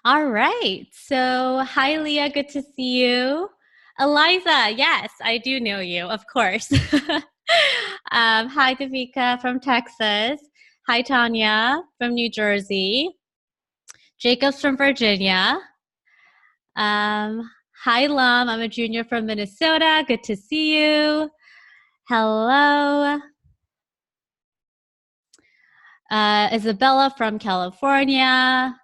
All right. So, hi, Leah. Good to see you. Eliza, yes, I do know you, of course. Hi, Davika from Texas. Hi, Tanya from New Jersey. Jacob's from Virginia. Hi, Lum. I'm a junior from Minnesota. Good to see you. Hello. Isabella from California.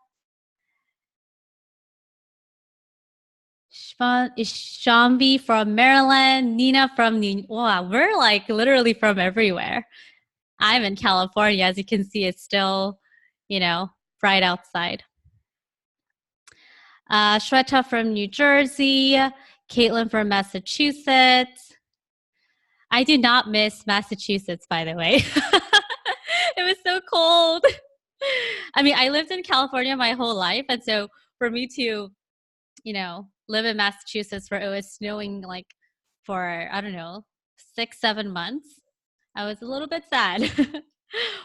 Shambi from Maryland, Nina from New. Wow, we're like literally from everywhere. I'm in California, as you can see, it's still, you know, bright outside. Shweta from New Jersey, Caitlin from Massachusetts. I do not miss Massachusetts, by the way. It was so cold. I mean, I lived in California my whole life, and so for me to live in Massachusetts where it was snowing like for, I don't know, 6, 7 months. I was a little bit sad.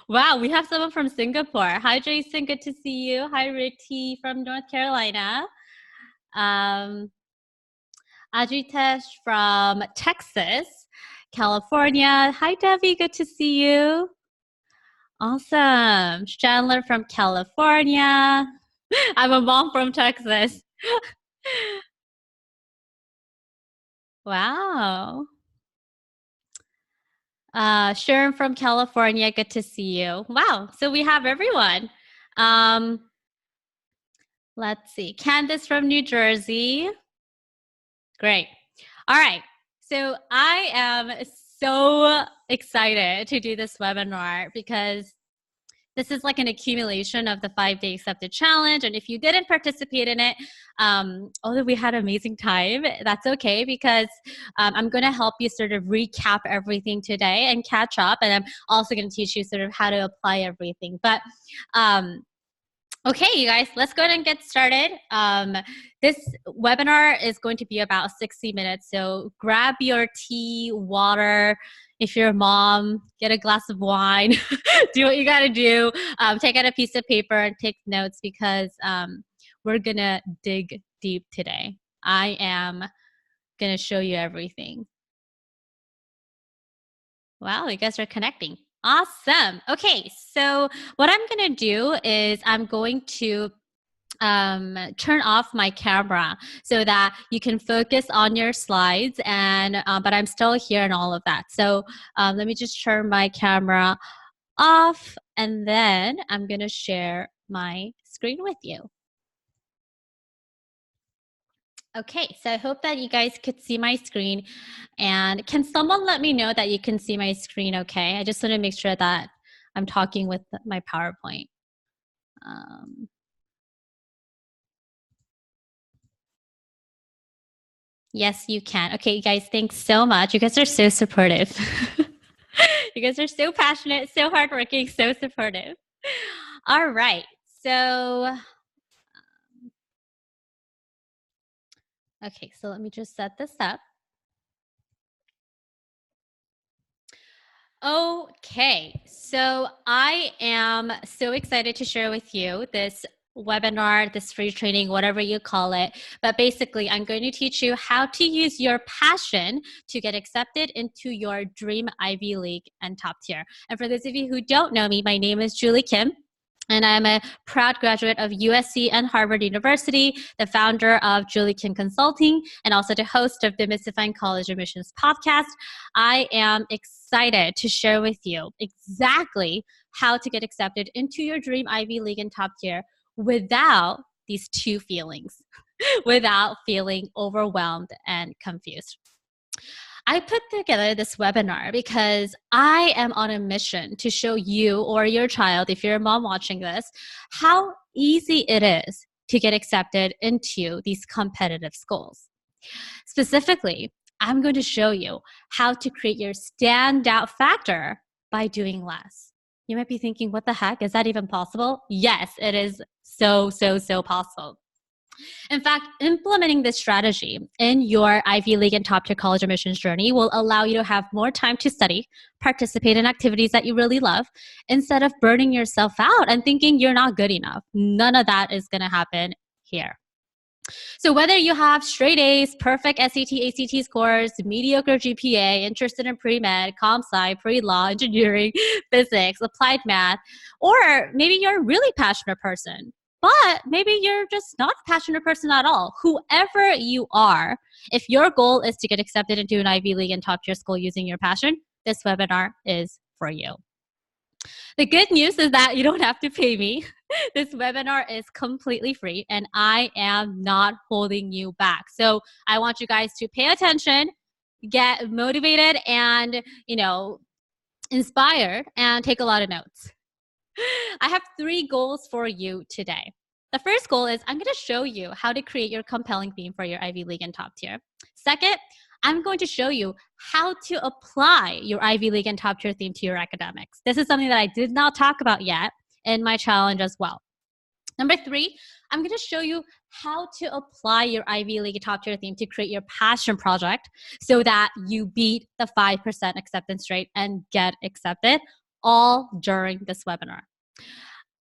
Wow, we have someone from Singapore. Hi, Jason. Good to see you. Hi, Ricky from North Carolina. Ajitesh from Texas, California. Hi, Debbie. Good to see you. Awesome. Chandler from California. I'm a mom from Texas. Wow. Sharon from California, good to see you. Wow, so we have everyone. Let's see. Candace from New Jersey. Great. All right. So I am so excited to do this webinar because this is like an accumulation of the 5-day accepted challenge. And if you didn't participate in it, although we had an amazing time, that's okay because I'm going to help you sort of recap everything today and catch up. And I'm also going to teach you sort of how to apply everything. But okay, you guys, let's go ahead and get started. This webinar is going to be about 60 minutes. So grab your tea, water. If you're a mom, get a glass of wine. Do what you got to do. Take out a piece of paper and take notes because we're going to dig deep today. I am going to show you everything. Wow, you guys are connecting. Awesome. Okay, so what I'm going to do is I'm going to turn off my camera so that you can focus on your slides and but I'm still here and all of that. So let me just turn my camera off and then I'm going to share my screen with you. Okay, so I hope that you guys could see my screen. And can someone let me know that you can see my screen okay? I just want to make sure that I'm talking with my PowerPoint. Yes, you can. Okay, guys, thanks so much. You guys are so supportive. You guys are so passionate, so hardworking, so supportive. All right, so okay, so let me just set this up. Okay, so I am so excited to share with you this webinar, this free training, whatever you call it. But basically, I'm going to teach you how to use your passion to get accepted into your dream Ivy League and top tier. And for those of you who don't know me, my name is Julie Kim. And I'm a proud graduate of USC and Harvard University, the founder of Julie Kim Consulting, and also the host of Demystifying College Admissions podcast. I am excited to share with you exactly how to get accepted into your dream Ivy League and top tier without these two feelings, without feeling overwhelmed and confused. I put together this webinar because I am on a mission to show you or your child, if you're a mom watching this, how easy it is to get accepted into these competitive schools. Specifically, I'm going to show you how to create your standout factor by doing less. You might be thinking, what the heck? Is that even possible? Yes, it is so possible. In fact, implementing this strategy in your Ivy League and top tier college admissions journey will allow you to have more time to study, participate in activities that you really love, instead of burning yourself out and thinking you're not good enough. None of that is going to happen here. So whether you have straight A's, perfect SAT, ACT scores, mediocre GPA, interested in pre-med, comp sci, pre-law, engineering, physics, applied math, or maybe you're a really passionate person, but maybe you're just not a passionate person at all. Whoever you are, if your goal is to get accepted into an Ivy League and top tier school using your passion, this webinar is for you. The good news is that you don't have to pay me. This webinar is completely free and I am not holding you back. So I want you guys to pay attention, get motivated and, inspired and take a lot of notes. I have 3 goals for you today. The first goal is I'm going to show you how to create your compelling theme for your Ivy League and top tier. Second, I'm going to show you how to apply your Ivy League and top tier theme to your academics. This is something that I did not talk about yet in my challenge as well. Number 3, I'm going to show you how to apply your Ivy League top tier theme to create your passion project so that you beat the 5% acceptance rate and get accepted, all during this webinar.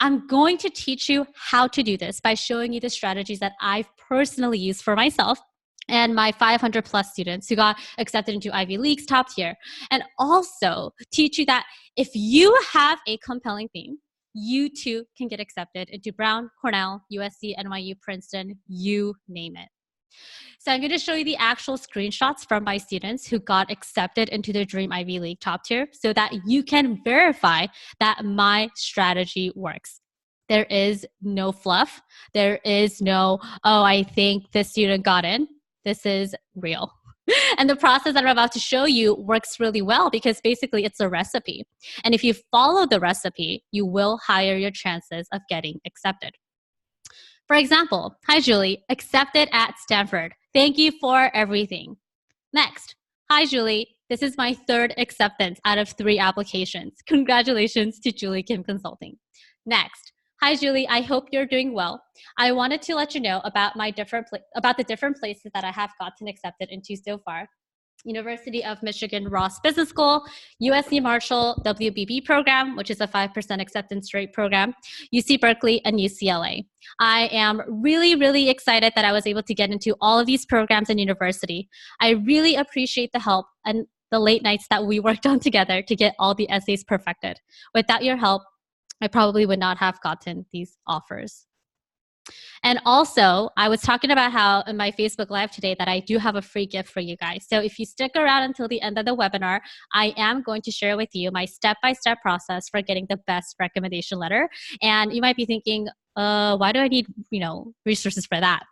I'm going to teach you how to do this by showing you the strategies that I've personally used for myself and my 500 plus students who got accepted into Ivy League's top tier, and also teach you that if you have a compelling theme, you too can get accepted into Brown, Cornell, USC, NYU, Princeton, you name it. So I'm going to show you the actual screenshots from my students who got accepted into the Dream Ivy League top tier so that you can verify that my strategy works. There is no fluff. There is no, oh, I think this student got in. This is real. And the process that I'm about to show you works really well because basically it's a recipe. And if you follow the recipe, you will higher your chances of getting accepted. For example, hi Julie, accepted at Stanford. Thank you for everything. Next, hi Julie, this is my 3rd acceptance out of 3 applications. Congratulations to Julie Kim Consulting. Next, hi Julie, I hope you're doing well. I wanted to let you know about the different places that I have gotten accepted into so far. University of Michigan Ross Business School, USC Marshall WBB program, which is a 5% acceptance rate program, UC Berkeley, and UCLA. I am really, really excited that I was able to get into all of these programs in university. I really appreciate the help and the late nights that we worked on together to get all the essays perfected. Without your help, I probably would not have gotten these offers. And also, I was talking about how in my Facebook Live today that I do have a free gift for you guys. So if you stick around until the end of the webinar, I am going to share with you my step-by-step process for getting the best recommendation letter. And you might be thinking, why do I need, resources for that?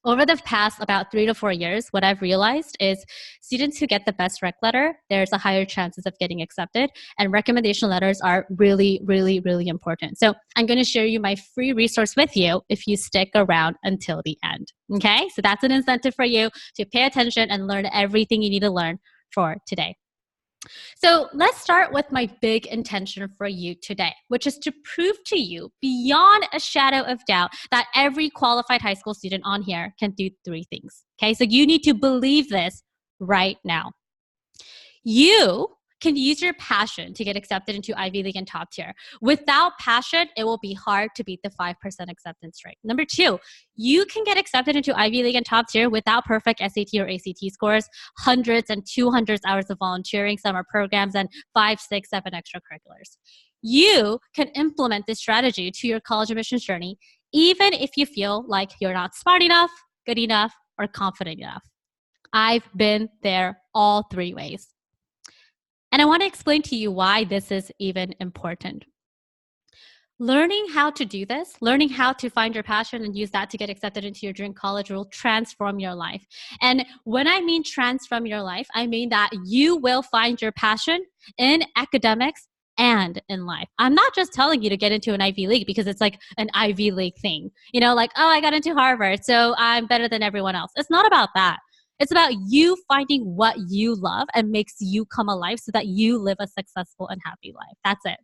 Over the past about 3 to 4 years, what I've realized is students who get the best rec letter, there's a higher chances of getting accepted, and recommendation letters are really, really, really important. So I'm going to share you my free resource with you if you stick around until the end. Okay, so that's an incentive for you to pay attention and learn everything you need to learn for today. So let's start with my big intention for you today, which is to prove to you beyond a shadow of doubt that every qualified high school student on here can do 3 things. Okay, so you need to believe this right now. You can use your passion to get accepted into Ivy League and top tier. Without passion, it will be hard to beat the 5% acceptance rate. Number 2, you can get accepted into Ivy League and top tier without perfect SAT or ACT scores, hundreds and 200 hours of volunteering, summer programs, and 5, 6, 7 extracurriculars. You can implement this strategy to your college admissions journey, even if you feel like you're not smart enough, good enough, or confident enough. I've been there all 3 ways. And I want to explain to you why this is even important. Learning how to do this, learning how to find your passion and use that to get accepted into your dream college will transform your life. And when I mean transform your life, I mean that you will find your passion in academics and in life. I'm not just telling you to get into an Ivy League because it's like an Ivy League thing. Like, oh, I got into Harvard, so I'm better than everyone else. It's not about that. It's about you finding what you love and makes you come alive so that you live a successful and happy life. That's it.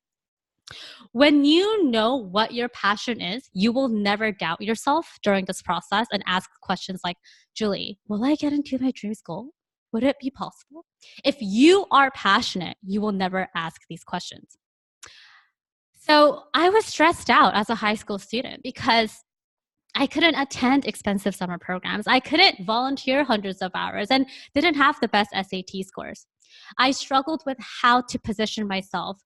When you know what your passion is, you will never doubt yourself during this process and ask questions like, Julie, will I get into my dream school? Would it be possible? If you are passionate, you will never ask these questions. So I was stressed out as a high school student because I couldn't attend expensive summer programs. I couldn't volunteer hundreds of hours and didn't have the best SAT scores. I struggled with how to position myself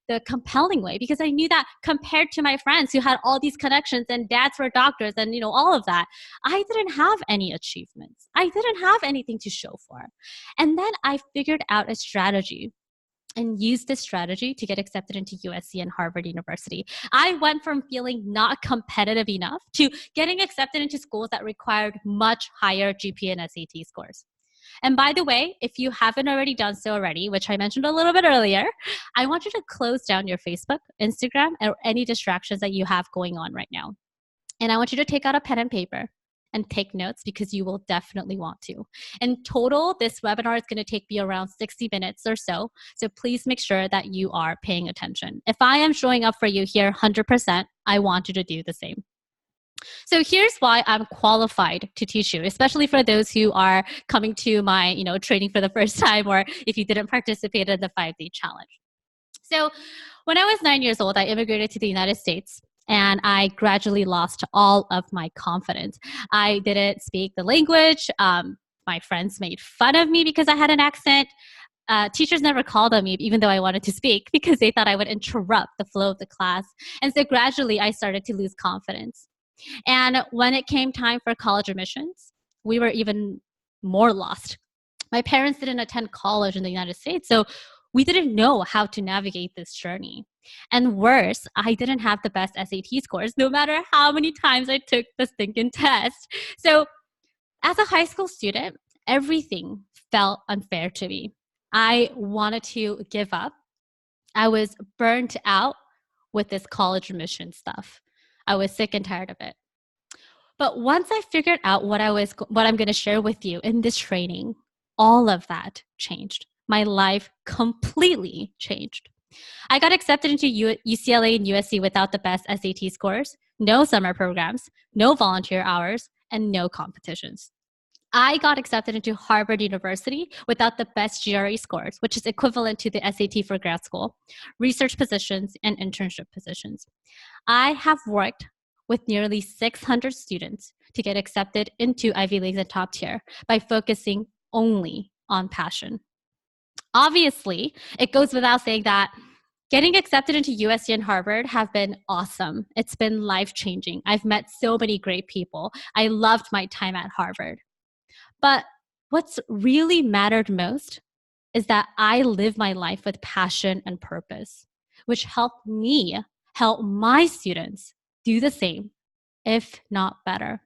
the compelling way because I knew that compared to my friends who had all these connections and dads were doctors and all of that, I didn't have any achievements. I didn't have anything to show for. And then I figured out a strategy and used this strategy to get accepted into USC and Harvard University. I went from feeling not competitive enough to getting accepted into schools that required much higher GPA and SAT scores. And by the way, if you haven't already done so already, which I mentioned a little bit earlier, I want you to close down your Facebook, Instagram, or any distractions that you have going on right now. And I want you to take out a pen and paper and take notes because you will definitely want to. In total, this webinar is going to take me around 60 minutes or so. So please make sure that you are paying attention. If I am showing up for you here 100%, I want you to do the same. So here's why I'm qualified to teach you, especially for those who are coming to my, training for the first time, or if you didn't participate in the 5-day challenge. So when I was 9 years old, I immigrated to the United States. And I gradually lost all of my confidence. I didn't speak the language. My friends made fun of me because I had an accent. Teachers never called on me, even though I wanted to speak, because they thought I would interrupt the flow of the class. And so gradually, I started to lose confidence. And when it came time for college admissions, we were even more lost. My parents didn't attend college in the United States, so we didn't know how to navigate this journey. And worse, I didn't have the best SAT scores, no matter how many times I took the stinking test. So as a high school student, everything felt unfair to me. I wanted to give up. I was burnt out with this college admission stuff. I was sick and tired of it. But once I figured out what I'm going to share with you in this training, all of that changed. My life completely changed. I got accepted into UCLA and USC without the best SAT scores, no summer programs, no volunteer hours, and no competitions. I got accepted into Harvard University without the best GRE scores, which is equivalent to the SAT for grad school, research positions, and internship positions. I have worked with nearly 600 students to get accepted into Ivy Leagues and top tier by focusing only on passion. Obviously, it goes without saying that getting accepted into USC and Harvard have been awesome. It's been life-changing. I've met so many great people. I loved my time at Harvard. But what's really mattered most is that I live my life with passion and purpose, which helped me help my students do the same, if not better.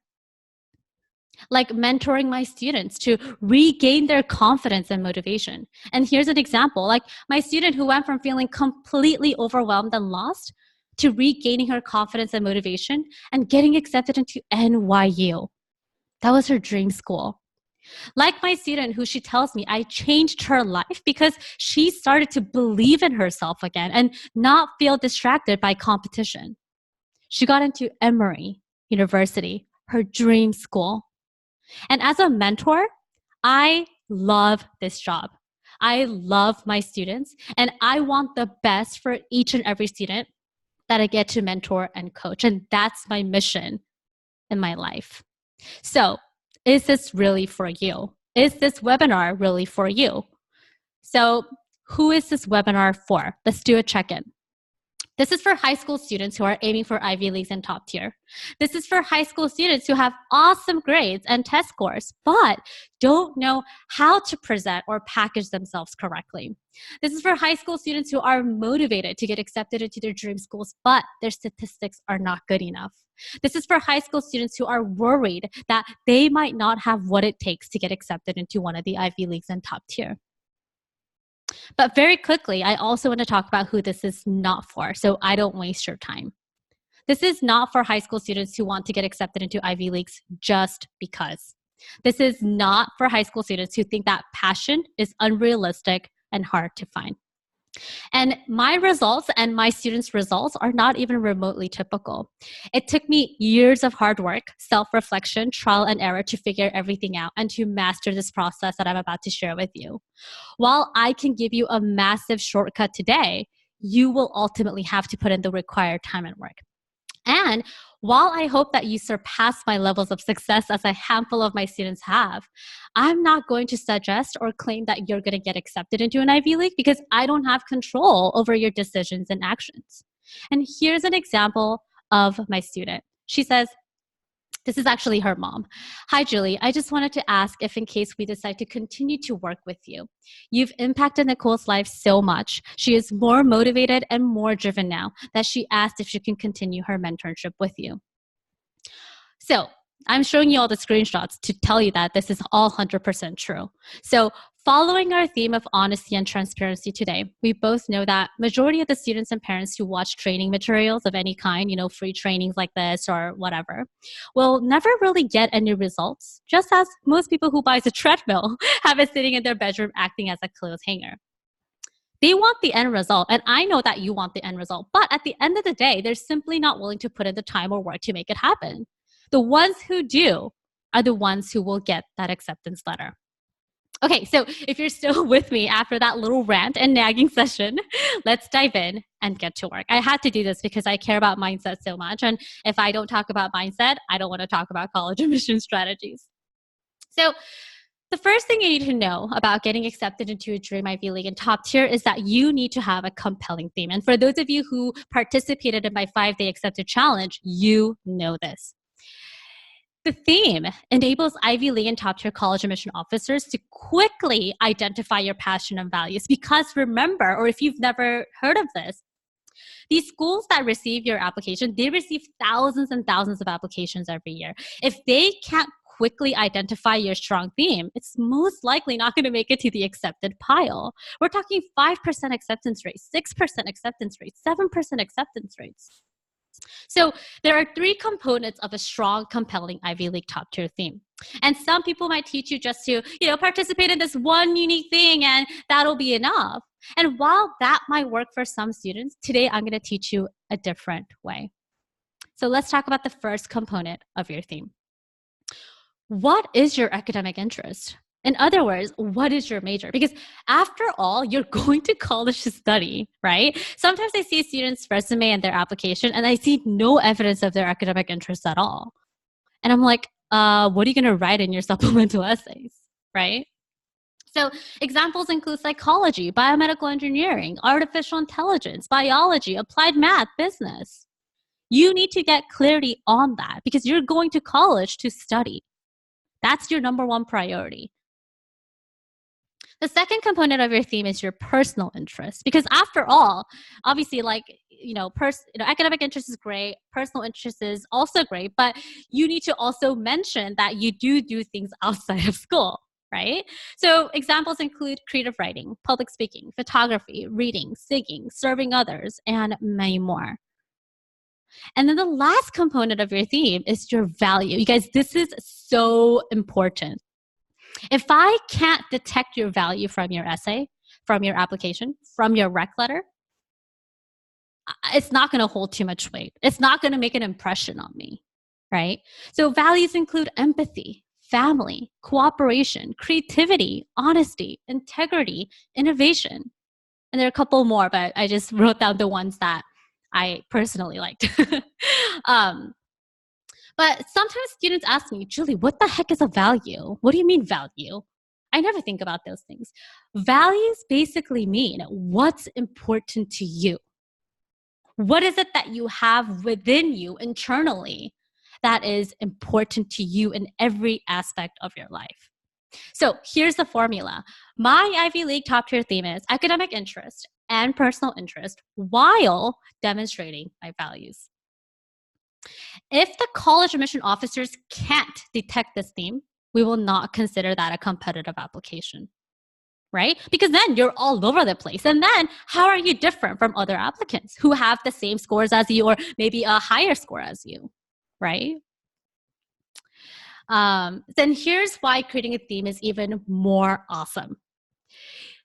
Like mentoring my students to regain their confidence and motivation. And here's an example, like my student who went from feeling completely overwhelmed and lost to regaining her confidence and motivation and getting accepted into NYU. That was her dream school. Like my student who she tells me I changed her life because she started to believe in herself again and not feel distracted by competition. She got into Emory University, her dream school. And as a mentor, I love this job. I love my students, and I want the best for each and every student that I get to mentor and coach. And that's my mission in my life. So, is this really for you? Is this webinar really for you? So, who is this webinar for? Let's do a check-in. This is for high school students who are aiming for Ivy Leagues and top tier. This is for high school students who have awesome grades and test scores, but don't know how to present or package themselves correctly. This is for high school students who are motivated to get accepted into their dream schools, but their statistics are not good enough. This is for high school students who are worried that they might not have what it takes to get accepted into one of the Ivy Leagues and top tier. But very quickly, I also want to talk about who this is not for, so I don't waste your time. This is not for high school students who want to get accepted into Ivy Leagues just because. This is not for high school students who think that passion is unrealistic and hard to find. And my results and my students' results are not even remotely typical. It took me years of hard work, self-reflection, trial and error to figure everything out and to master this process that I'm about to share with you. While I can give you a massive shortcut today, you will ultimately have to put in the required time and work. And while I hope that you surpass my levels of success as a handful of my students have, I'm not going to suggest or claim that you're going to get accepted into an Ivy League because I don't have control over your decisions and actions. And here's an example of my student. She says, this is actually her mom. Hi, Julie. I just wanted to ask if in case we decide to continue to work with you. You've impacted Nicole's life so much. She is more motivated and more driven now that she asked if she can continue her mentorship with you. So I'm showing you all the screenshots to tell you that this is all 100% true. So following our theme of honesty and transparency today, we both know that majority of the students and parents who watch training materials of any kind, free trainings like this or whatever, will never really get any results, just as most people who buys a treadmill have it sitting in their bedroom acting as a clothes hanger. They want the end result, and I know that you want the end result, but at the end of the day, they're simply not willing to put in the time or work to make it happen. The ones who do are the ones who will get that acceptance letter. Okay, so if you're still with me after that little rant and nagging session, let's dive in and get to work. I had to do this because I care about mindset so much. And if I don't talk about mindset, I don't want to talk about college admission strategies. So the first thing you need to know about getting accepted into a Dream Ivy League and top tier is that you need to have a compelling theme. And for those of you who participated in my 5-day accepted challenge, you know this. The theme enables Ivy League and top-tier college admission officers to quickly identify your passion and values because remember, or if you've never heard of this, these schools that receive your application, they receive thousands and thousands of applications every year. If they can't quickly identify your strong theme, it's most likely not going to make it to the accepted pile. We're talking 5% acceptance rates, 6% acceptance rates, 7% acceptance rates. So there are 3 components of a strong, compelling Ivy League top tier theme. And some people might teach you just to, participate in this one unique thing and that'll be enough. And while that might work for some students, today I'm going to teach you a different way. So let's talk about the first component of your theme. What is your academic interest? In other words, what is your major? Because after all, you're going to college to study, right? Sometimes I see a student's resume and their application, and I see no evidence of their academic interest at all. And I'm like, what are you going to write in your supplemental essays, right? So examples include psychology, biomedical engineering, artificial intelligence, biology, applied math, business. You need to get clarity on that because you're going to college to study. That's your number one priority. The second component of your theme is your personal interest, because after all, obviously, academic interest is great, personal interest is also great, but you need to also mention that you do things outside of school, right? So examples include creative writing, public speaking, photography, reading, singing, serving others, and many more. And then the last component of your theme is your value. You guys, this is so important. If I can't detect your value from your essay, from your application, from your rec letter, it's not going to hold too much weight. It's not going to make an impression on me, right? So values include empathy, family, cooperation, creativity, honesty, integrity, innovation. And there are a couple more, but I just wrote down the ones that I personally liked. But sometimes students ask me, Julie, what the heck is a value? What do you mean value? I never think about those things. Values basically mean what's important to you. What is it that you have within you internally that is important to you in every aspect of your life? So here's the formula. My Ivy League top tier theme is academic interest and personal interest while demonstrating my values. If the college admission officers can't detect this theme, we will not consider that a competitive application, right? Because then you're all over the place. And then how are you different from other applicants who have the same scores as you or maybe a higher score as you, right? Then here's why creating a theme is even more awesome.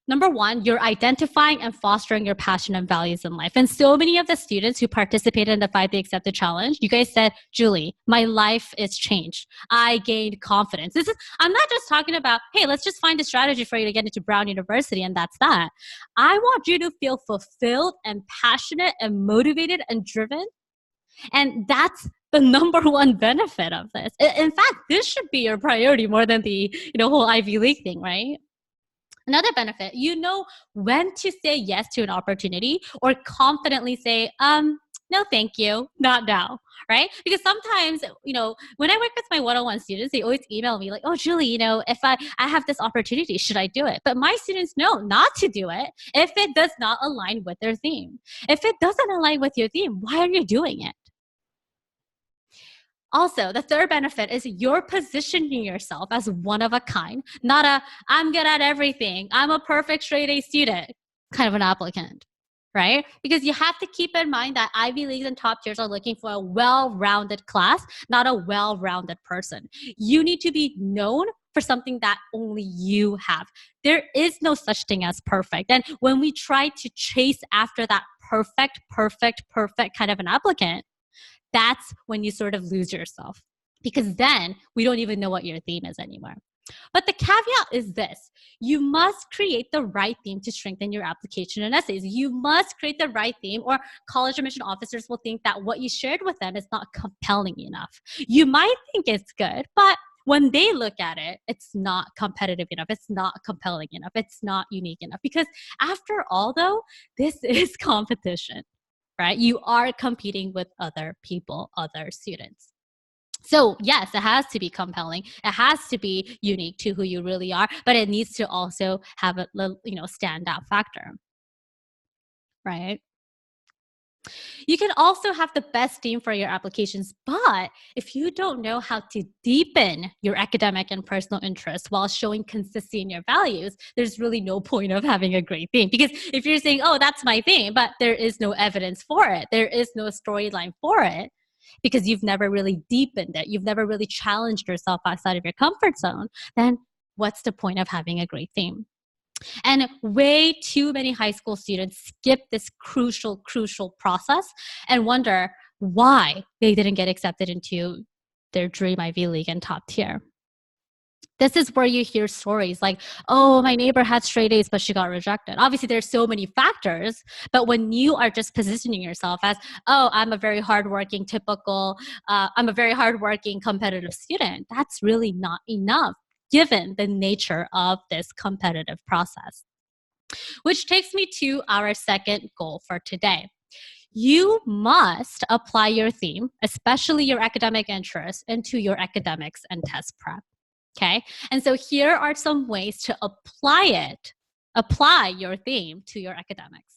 Number one, you're identifying and fostering your passion and values in life. And so many of the students who participated in the 5-Day Accepted Challenge, you guys said, Julie, my life is changed. I gained confidence. I'm not just talking about, hey, let's just find a strategy for you to get into Brown University and that's that. I want you to feel fulfilled and passionate and motivated and driven. And that's the number one benefit of this. In fact, this should be your priority more than the whole Ivy League thing, right? Another benefit, you know when to say yes to an opportunity or confidently say, no, thank you, not now, right? Because sometimes, when I work with my one-on-one students, they always email me like, oh, Julie, if I have this opportunity, should I do it? But my students know not to do it if it does not align with their theme. If it doesn't align with your theme, why are you doing it? Also, the third benefit is you're positioning yourself as one of a kind, not a I'm good at everything, I'm a perfect straight A student kind of an applicant, right? Because you have to keep in mind that Ivy Leagues and top tiers are looking for a well-rounded class, not a well-rounded person. You need to be known for something that only you have. There is no such thing as perfect. And when we try to chase after that perfect kind of an applicant, that's when you sort of lose yourself, because then we don't even know what your theme is anymore. But the caveat is this: you must create the right theme to strengthen your application and essays. You must create the right theme, or college admission officers will think that what you shared with them is not compelling enough. You might think it's good, but when they look at it, it's not competitive enough. It's not compelling enough. It's not unique enough. Because after all, though, this is competition, right? You are competing with other people, other students. So yes, it has to be compelling. It has to be unique to who you really are, but it needs to also have a standout factor, right? You can also have the best theme for your applications, but if you don't know how to deepen your academic and personal interests while showing consistency in your values, there's really no point of having a great theme. Because if you're saying, oh, that's my theme, but there is no evidence for it, there is no storyline for it, because you've never really deepened it, you've never really challenged yourself outside of your comfort zone, then what's the point of having a great theme? And way too many high school students skip this crucial process and wonder why they didn't get accepted into their dream Ivy League and top tier. This is where you hear stories like, oh, my neighbor had straight A's, but she got rejected. Obviously, there's so many factors, but when you are just positioning yourself as, oh, I'm a very hardworking, I'm a very hardworking, competitive student, that's really not enough given the nature of this competitive process. Which takes me to our second goal for today. You must apply your theme, especially your academic interests, into your academics and test prep. Okay. And so here are some ways to apply your theme to your academics.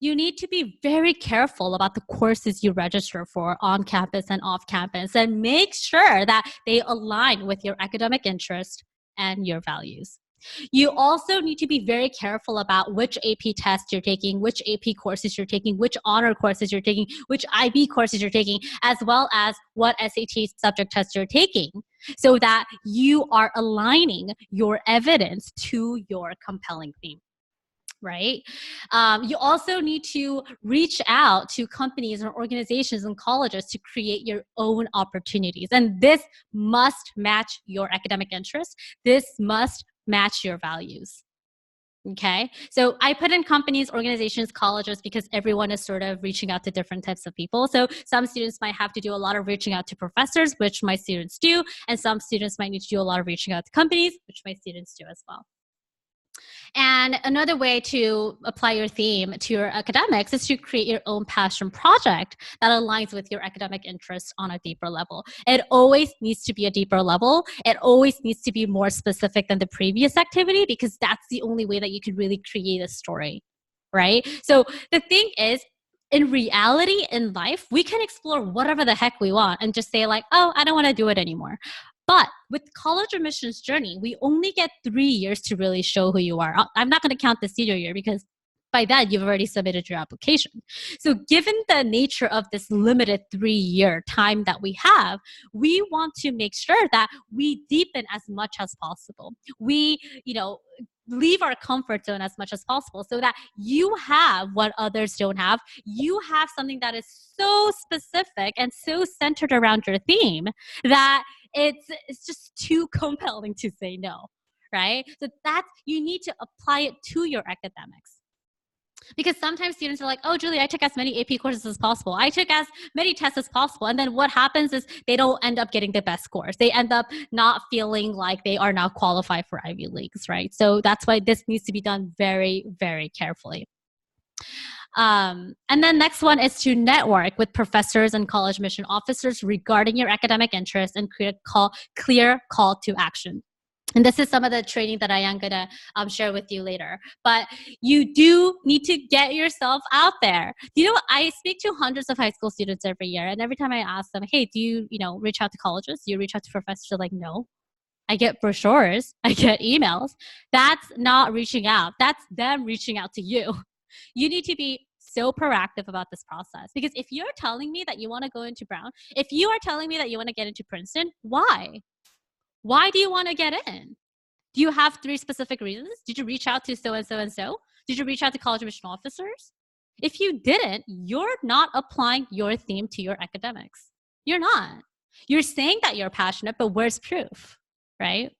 You need to be very careful about the courses you register for on campus and off campus, and make sure that they align with your academic interest and your values. You also need to be very careful about which AP tests you're taking, which AP courses you're taking, which honor courses you're taking, which IB courses you're taking, as well as what SAT subject tests you're taking, so that you are aligning your evidence to your compelling theme. Right? You also need to reach out to companies or organizations and colleges to create your own opportunities. And this must match your academic interests. This must match your values. Okay. So I put in companies, organizations, colleges, because everyone is sort of reaching out to different types of people. So some students might have to do a lot of reaching out to professors, which my students do. And some students might need to do a lot of reaching out to companies, which my students do as well. And another way to apply your theme to your academics is to create your own passion project that aligns with your academic interests on a deeper level. It always needs to be a deeper level. It always needs to be more specific than the previous activity, because that's the only way that you can really create a story, right? So the thing is, in reality, in life, we can explore whatever the heck we want and just say like, oh, I don't want to do it anymore. But with college admissions journey, we only get 3 years to really show who you are. I'm not going to count the senior year, because by that, you've already submitted your application. So given the nature of this limited 3-year time that we have, we want to make sure that we deepen as much as possible. We, leave our comfort zone as much as possible, so that you have what others don't have. You have something that is so specific and so centered around your theme that it's just too compelling to say no, right? So you need to apply it to your academics. Because sometimes students are like, oh, Julie, I took as many AP courses as possible. I took as many tests as possible. And then what happens is they don't end up getting the best scores. They end up not feeling like they are now qualified for Ivy Leagues, right? So that's why this needs to be done very, very carefully. And then next one is to network with professors and college admission officers regarding your academic interests and create a clear call to action. And this is some of the training that I am going to share with you later. But you do need to get yourself out there. You know, I speak to hundreds of high school students every year. And every time I ask them, hey, do you reach out to colleges? Do you reach out to professors? They're like, no. I get brochures. I get emails. That's not reaching out. That's them reaching out to you. You need to be so proactive about this process. Because if you're telling me that you want to go into Brown, if you are telling me that you want to get into Princeton, why? Why do you want to get in? Do you have 3 specific reasons? Did you reach out to so-and-so and so? Did you reach out to college admission officers? If you didn't, you're not applying your theme to your academics. You're not. You're saying that you're passionate, but where's proof, right?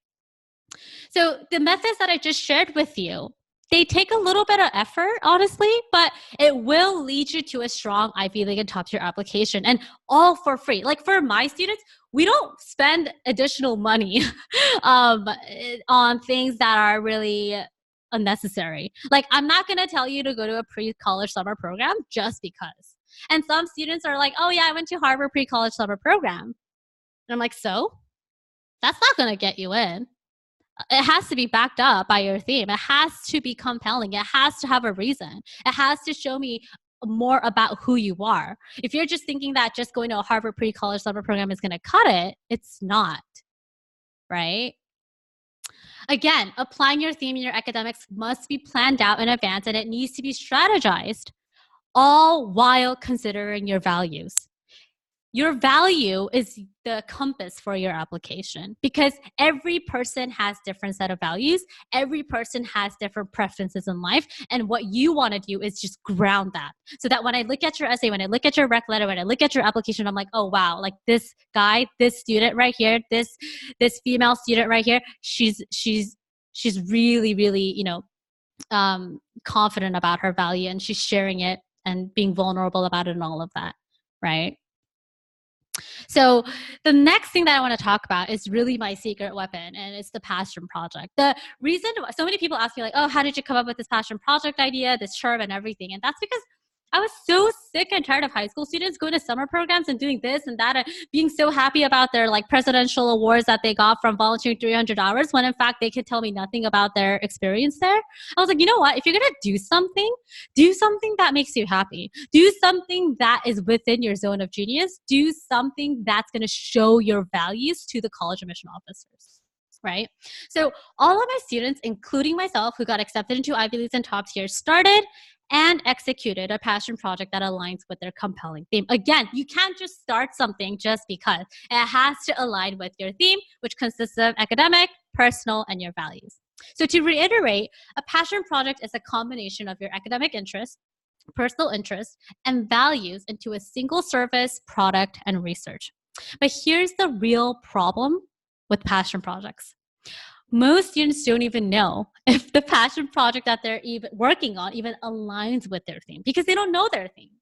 So the methods that I just shared with you, they take a little bit of effort, honestly, but it will lead you to a strong Ivy League and top tier application, and all for free. Like for my students, we don't spend additional money on things that are really unnecessary. Like I'm not going to tell you to go to a pre-college summer program just because. And some students are like, oh yeah, I went to Harvard pre-college summer program. And I'm like, so? That's not going to get you in. It has to be backed up by your theme. It has to be compelling. It has to have a reason. It has to show me more about who you are. If you're just thinking that just going to a Harvard pre-college summer program is going to cut it, it's not, right? Again, applying your theme in your academics must be planned out in advance, and it needs to be strategized, all while considering your values. Your value is the compass for your application, because every person has different set of values. Every person has different preferences in life. And what you want to do is just ground that, so that when I look at your essay, when I look at your rec letter, when I look at your application, I'm like, oh, wow, like this guy, this student right here, this female student right here, she's really, really, confident about her value, and she's sharing it and being vulnerable about it and all of that, right? So the next thing that I want to talk about is really my secret weapon, and it's the passion project. The reason so many people ask me like, oh, how did you come up with this passion project idea, this term and everything? And that's because I was so sick and tired of high school students going to summer programs and doing this and that and being so happy about their like presidential awards that they got from volunteering 300 hours when in fact they could tell me nothing about their experience there. I was like, you know what? If you're going to do something that makes you happy. Do something that is within your zone of genius. Do something that's going to show your values to the college admission officers. Right? So all of my students, including myself, who got accepted into Ivy Leagues and top tiers, started and executed a passion project that aligns with their compelling theme. Again, you can't just start something just because. It has to align with your theme, which consists of academic, personal, and your values. So to reiterate, a passion project is a combination of your academic interests, personal interests, and values into a single service, product, and research. But here's the real problem with passion projects. Most students don't even know if the passion project that they're even working on even aligns with their theme, because they don't know their theme.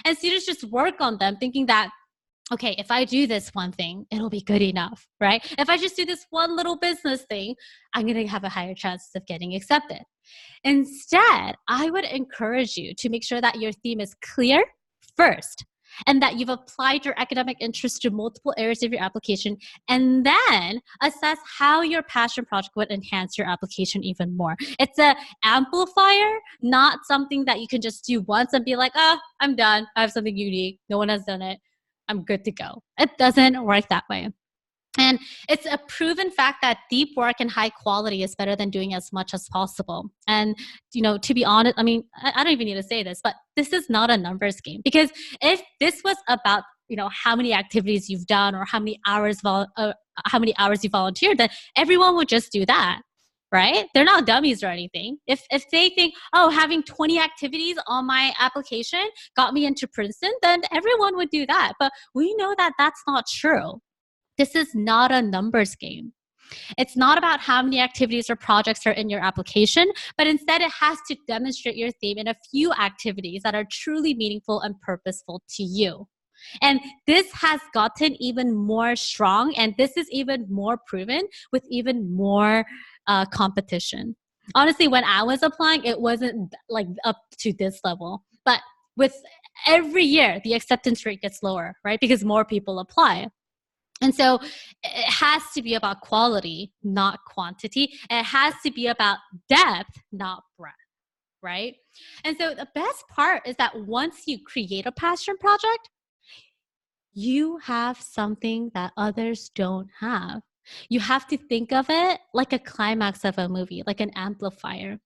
And students just work on them thinking that, okay, if I do this one thing, it'll be good enough, right? If I just do this one little business thing, I'm going to have a higher chance of getting accepted. Instead, I would encourage you to make sure that your theme is clear first, and that you've applied your academic interest to multiple areas of your application, and then assess how your passion project would enhance your application even more. It's an amplifier, not something that you can just do once and be like, oh, I'm done. I have something unique. No one has done it. I'm good to go. It doesn't work that way. And it's a proven fact that deep work and high quality is better than doing as much as possible. And, to be honest, I mean, I don't even need to say this, but this is not a numbers game. Because if this was about, how many activities you've done or how many hours you volunteered, then everyone would just do that, right? They're not dummies or anything. If they think, oh, having 20 activities on my application got me into Princeton, then everyone would do that. But we know that that's not true. This is not a numbers game. It's not about how many activities or projects are in your application, but instead it has to demonstrate your theme in a few activities that are truly meaningful and purposeful to you. And this has gotten even more strong, and this is even more proven with even more competition. Honestly, when I was applying, it wasn't like up to this level, but with every year, the acceptance rate gets lower, right? Because more people apply. And so it has to be about quality, not quantity. And it has to be about depth, not breadth, right? And so the best part is that once you create a passion project, you have something that others don't have. You have to think of it like a climax of a movie, like an amplifier,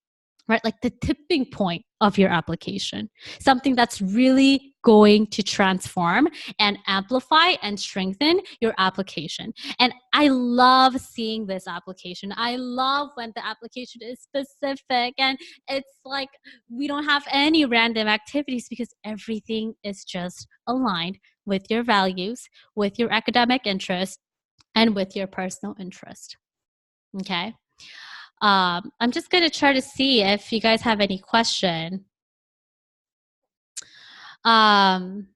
right? Like the tipping point of your application, something that's really going to transform and amplify and strengthen your application. And I love seeing this application. I love when the application is specific and it's like we don't have any random activities because everything is just aligned with your values, with your academic interest, and with your personal interest. Okay. I'm just going to try to see if you guys have any question. Um,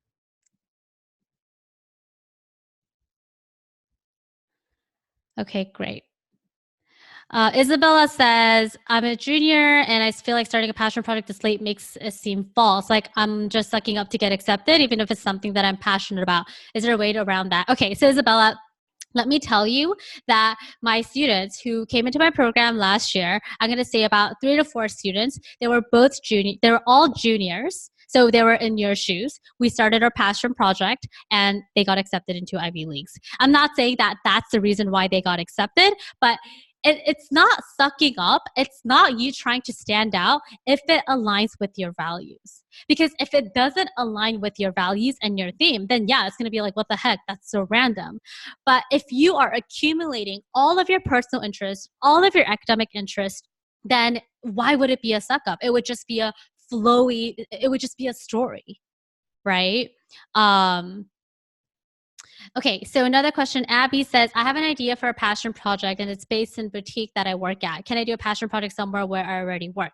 okay, great. Isabella says, I'm a junior and I feel like starting a passion project this late makes it seem false. Like I'm just sucking up to get accepted, even if it's something that I'm passionate about. Is there a way around that? Okay, so Isabella, let me tell you that my students who came into my program last year, I'm going to say about 3 to 4 students, they were both junior, they were all juniors. So they were in your shoes. We started our passion project and they got accepted into Ivy Leagues. I'm not saying that that's the reason why they got accepted, but it's not sucking up. It's not you trying to stand out if it aligns with your values. Because if it doesn't align with your values and your theme, then yeah, it's going to be like, what the heck? That's so random. But if you are accumulating all of your personal interests, all of your academic interests, then why would it be a suck up? It would just be a flowy, it would just be a story, right? Okay, so another question. Abby says, I have an idea for a passion project and it's based in boutique that I work at. Can I do a passion project somewhere where I already work?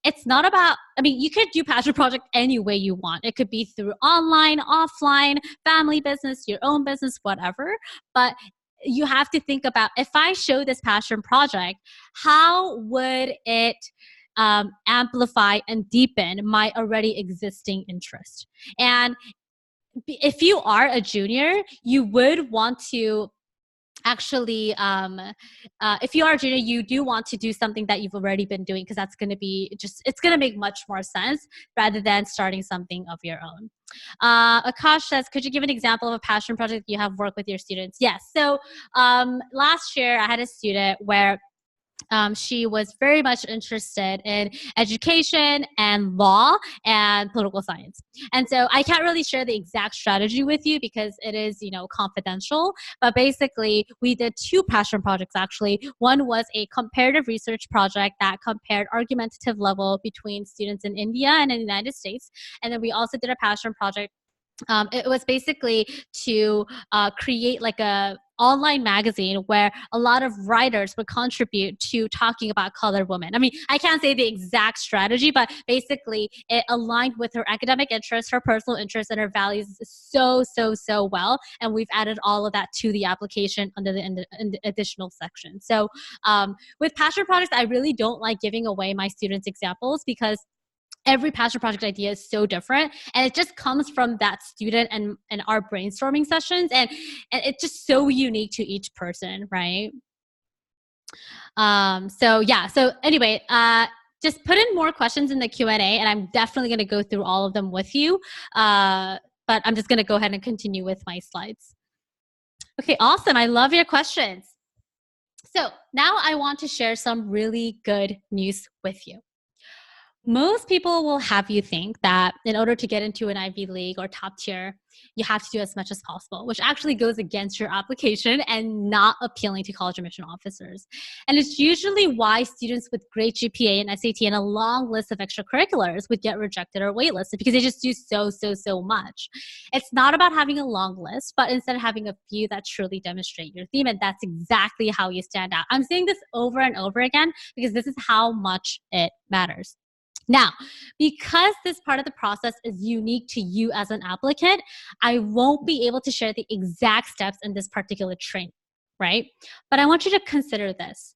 It's not about, I mean, you could do passion project any way you want. It could be through online, offline, family business, your own business, whatever. But you have to think about, if I show this passion project, how would it amplify and deepen my already existing interest? And if you are a junior, you would want to actually if you are a junior, you do want to do something that you've already been doing, because that's going to be just, it's going to make much more sense rather than starting something of your own. Akash says, could you give an example of a passion project you have worked with your students? Yes. So last year I had a student where she was very much interested in education and law and political science. And so I can't really share the exact strategy with you because it is, confidential. But basically, we did 2 passion projects actually. One was a comparative research project that compared argumentative level between students in India and in the United States. And then we also did a passion project. It was basically to create like a online magazine where a lot of writers would contribute to talking about colored women. I mean, I can't say the exact strategy, but basically it aligned with her academic interests, her personal interests, and her values so well. And we've added all of that to the application under the additional section. So with passion projects, I really don't like giving away my students' examples because every passion project idea is so different, and it just comes from that student and our brainstorming sessions, and it's just so unique to each person, right? So yeah, so anyway, just put in more questions in the Q&A and I'm definitely going to go through all of them with you, but I'm just going to go ahead and continue with my slides. Okay, awesome. I love your questions. So now I want to share some really good news with you. Most people will have you think that in order to get into an Ivy League or top tier, you have to do as much as possible, which actually goes against your application and not appealing to college admission officers. And it's usually why students with great GPA and SAT and a long list of extracurriculars would get rejected or waitlisted because they just do so much. It's not about having a long list, but instead having a few that truly demonstrate your theme. And that's exactly how you stand out. I'm saying this over and over again because this is how much it matters. Now, because this part of the process is unique to you as an applicant, I won't be able to share the exact steps in this particular training, right? But I want you to consider this.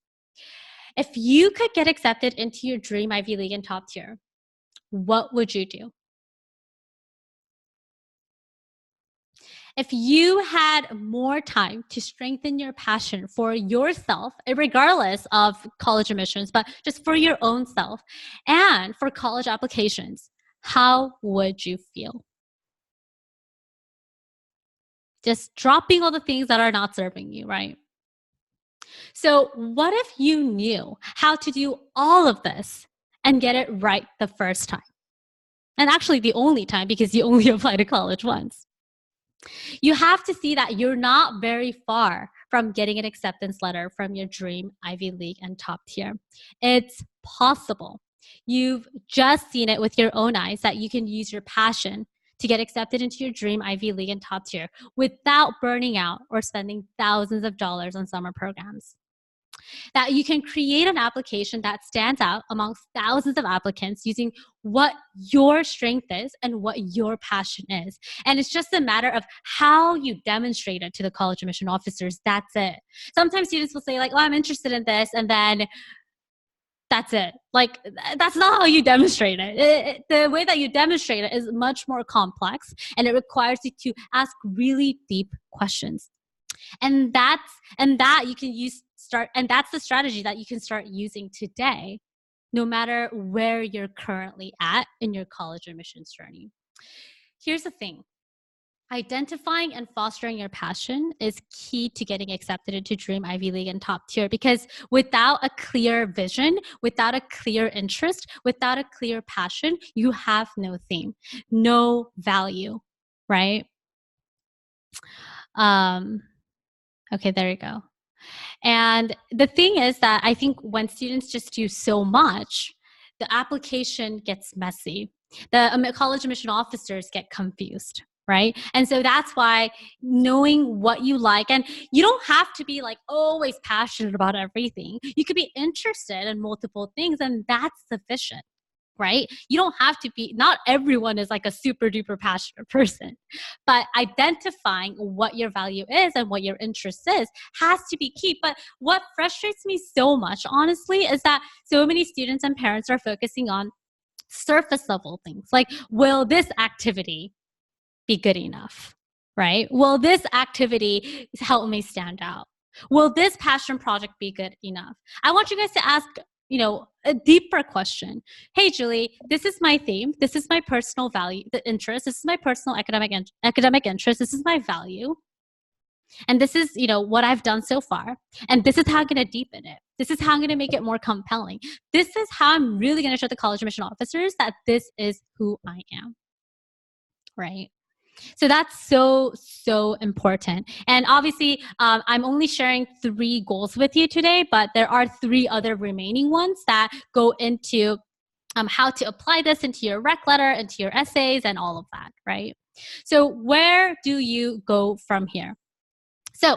If you could get accepted into your dream Ivy League and top tier, what would you do? If you had more time to strengthen your passion for yourself, regardless of college admissions, but just for your own self and for college applications, how would you feel? Just dropping all the things that are not serving you, right? So, what if you knew how to do all of this and get it right the first time? And actually, the only time because you only apply to college once. You have to see that you're not very far from getting an acceptance letter from your dream Ivy League and top tier. It's possible. You've just seen it with your own eyes that you can use your passion to get accepted into your dream Ivy League and top tier without burning out or spending thousands of dollars on summer programs. That you can create an application that stands out amongst thousands of applicants using what your strength is and what your passion is. And it's just a matter of how you demonstrate it to the college admission officers. That's it. Sometimes students will say like, oh, I'm interested in this. And then that's it. Like, that's not how you demonstrate it. The way that you demonstrate it is much more complex and it requires you to ask really deep questions. And that you can use start and that's the strategy that you can start using today, no matter where you're currently at in your college admissions journey. Here's the thing. Identifying and fostering your passion is key to getting accepted into Dream Ivy League and top tier because without a clear vision, without a clear interest, without a clear passion, you have no theme, no value, right? Okay, there you go. And the thing is that I think when students just do so much, the application gets messy. The college admission officers get confused, right? And so that's why knowing what you like, and you don't have to be like always passionate about everything. You could be interested in multiple things, and that's sufficient. Right? You don't have to be, not everyone is like a super duper passionate person, but identifying what your value is and what your interest is has to be key. But what frustrates me so much, honestly, is that so many students and parents are focusing on surface level things like, will this activity be good enough? Right? Will this activity help me stand out? Will this passion project be good enough? I want you guys to ask a deeper question. Hey, Julie, this is my theme. This is my personal value, the interest. This is my personal academic interest. This is my value. And this is, what I've done so far. And this is how I'm going to deepen it. This is how I'm going to make it more compelling. This is how I'm really going to show the college admission officers that this is who I am. Right? So that's so important. And obviously, I'm only sharing 3 goals with you today, but there are 3 other remaining ones that go into how to apply this into your rec letter, into your essays, and all of that, right? So where do you go from here? So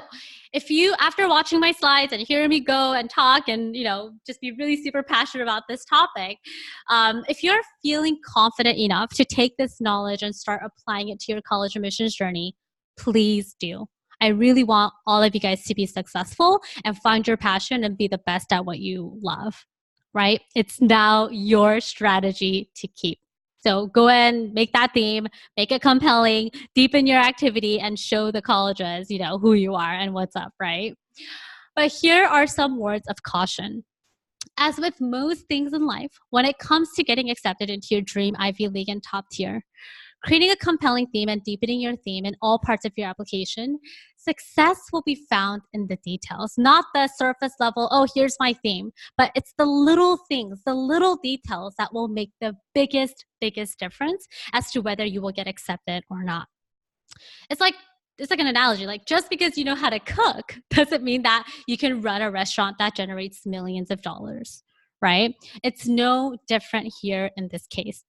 if you, after watching my slides and hearing me go and talk and, just be really super passionate about this topic, if you're feeling confident enough to take this knowledge and start applying it to your college admissions journey, please do. I really want all of you guys to be successful and find your passion and be the best at what you love, right? It's now your strategy to keep. So go ahead, make that theme, make it compelling, deepen your activity, and show the colleges, who you are and what's up, right? But here are some words of caution. As with most things in life, when it comes to getting accepted into your dream Ivy League and top tier, creating a compelling theme and deepening your theme in all parts of your application success will be found in the details, not the surface level, oh, here's my theme, but it's the little things, the little details that will make the biggest difference as to whether you will get accepted or not. It's like an analogy, like just because you know how to cook doesn't mean that you can run a restaurant that generates millions of dollars, right? It's no different here in this case.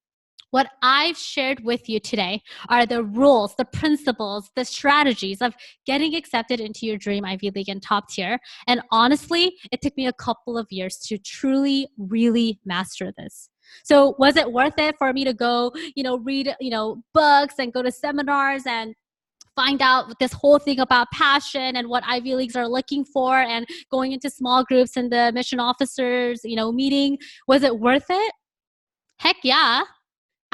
What I've shared with you today are the rules, the principles, the strategies of getting accepted into your dream Ivy League and top tier. And honestly, it took me a couple of years to truly, really master this. So was it worth it for me to go, read, books and go to seminars and find out this whole thing about passion and what Ivy Leagues are looking for and going into small groups and the mission officers, meeting? Was it worth it? Heck yeah.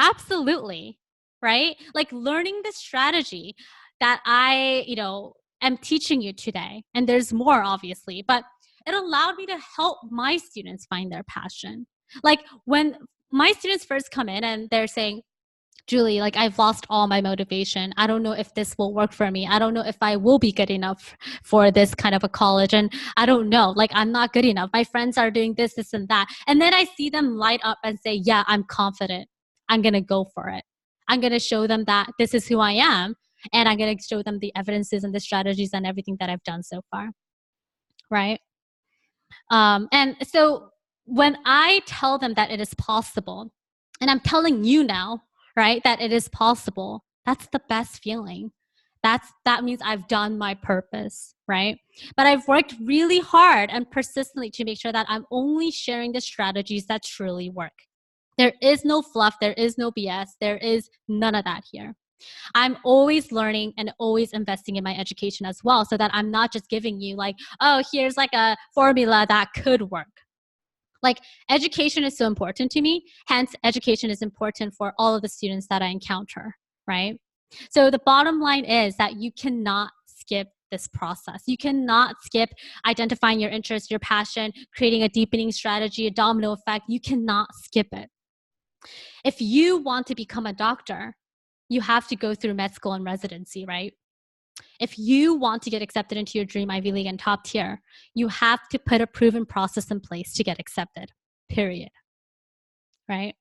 Absolutely. Right? Like learning the strategy that I, am teaching you today. And there's more obviously, but it allowed me to help my students find their passion. Like when my students first come in and they're saying, Julie, like I've lost all my motivation. I don't know if this will work for me. I don't know if I will be good enough for this kind of a college. And I don't know, like I'm not good enough. My friends are doing this, this, and that. And then I see them light up and say, yeah, I'm confident. I'm going to go for it. I'm going to show them that this is who I am. And I'm going to show them the evidences and the strategies and everything that I've done so far. Right? And so when I tell them that it is possible, and I'm telling you now, right, that it is possible, that's the best feeling. That means I've done my purpose, right? But I've worked really hard and persistently to make sure that I'm only sharing the strategies that truly work. There is no fluff. There is no BS. There is none of that here. I'm always learning and always investing in my education as well, so that I'm not just giving you like, oh, here's like a formula that could work. Like education is so important to me. Hence, education is important for all of the students that I encounter, right? So the bottom line is that you cannot skip this process. You cannot skip identifying your interest, your passion, creating a deepening strategy, a domino effect. You cannot skip it. If you want to become a doctor, you have to go through med school and residency, right? If you want to get accepted into your dream Ivy League and top tier, you have to put a proven process in place to get accepted, period. Right?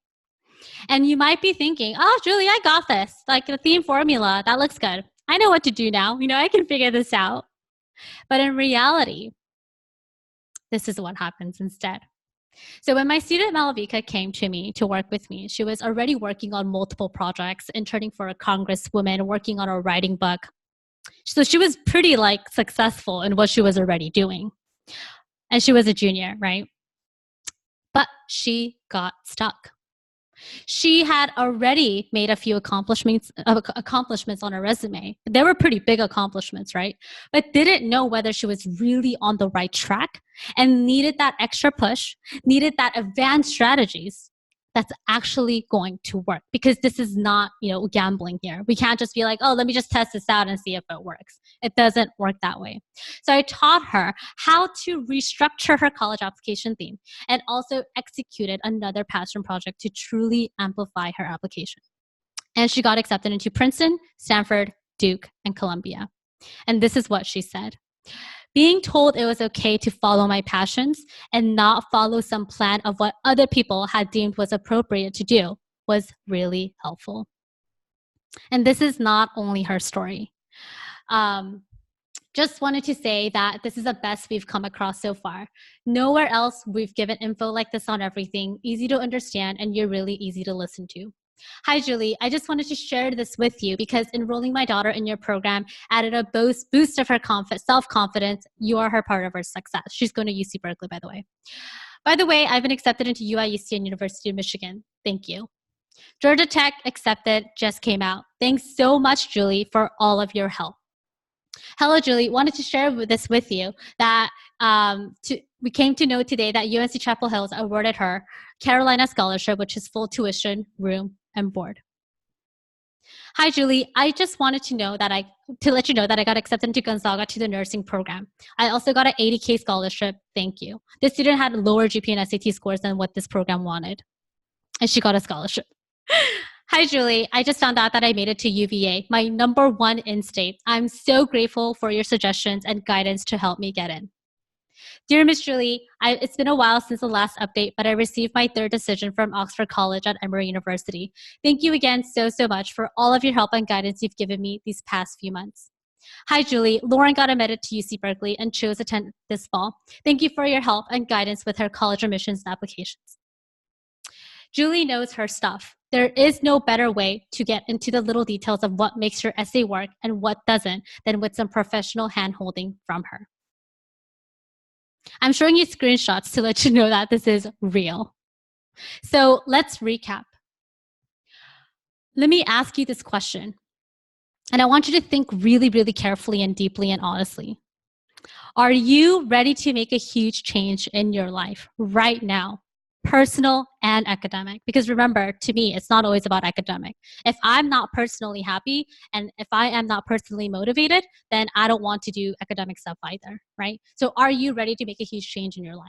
And you might be thinking, oh, Julie, I got this. Like the theme formula, that looks good. I know what to do now. I can figure this out. But in reality, this is what happens instead. So when my student Malavika came to me to work with me, she was already working on multiple projects, interning for a congresswoman, working on a writing book. So she was pretty successful in what she was already doing. And she was a junior, right? But she got stuck. She had already made a few accomplishments on her resume. They were pretty big accomplishments, right? But didn't know whether she was really on the right track and needed that extra push, needed that advanced strategies that's actually going to work, because this is not, gambling here. We can't just be like, oh, let me just test this out and see if it works. It doesn't work that way. So I taught her how to restructure her college application theme and also executed another passion project to truly amplify her application. And she got accepted into Princeton, Stanford, Duke, and Columbia. And this is what she said. Being told it was okay to follow my passions and not follow some plan of what other people had deemed was appropriate to do was really helpful. And this is not only her story. Just wanted to say that this is the best we've come across so far. Nowhere else we've given info like this on everything, easy to understand, and you're really easy to listen to. Hi, Julie. I just wanted to share this with you because enrolling my daughter in your program added a boost of her self-confidence. You are her part of her success. She's going to UC Berkeley, by the way. By the way, I've been accepted into UIUC and University of Michigan. Thank you. Georgia Tech accepted, just came out. Thanks so much, Julie, for all of your help. Hello, Julie. Wanted to share this with you that we came to know today that UNC Chapel Hills awarded her Carolina Scholarship, which is full tuition, room, and board. Hi, Julie. I just wanted to let you know that I got accepted into Gonzaga to the nursing program. I also got an 80K scholarship. Thank you. This student had lower GPA and SAT scores than what this program wanted, and she got a scholarship. Hi, Julie. I just found out that I made it to UVA, my number one in-state. I'm so grateful for your suggestions and guidance to help me get in. Dear Miss Julie, it's been a while since the last update, but I received my third decision from Oxford College at Emory University. Thank you again so much for all of your help and guidance you've given me these past few months. Hi, Julie. Lauren got admitted to UC Berkeley and chose to attend this fall. Thank you for your help and guidance with her college admissions applications. Julie knows her stuff. There is no better way to get into the little details of what makes your essay work and what doesn't than with some professional hand-holding from her. I'm showing you screenshots to let you know that this is real. So let's recap. Let me ask you this question. And I want you to think really carefully and deeply and honestly. Are you ready to make a huge change in your life right now? Personal and academic. Because remember, to me, it's not always about academic. If I'm not personally happy and if I am not personally motivated, then I don't want to do academic stuff either, right? So are you ready to make a huge change in your life?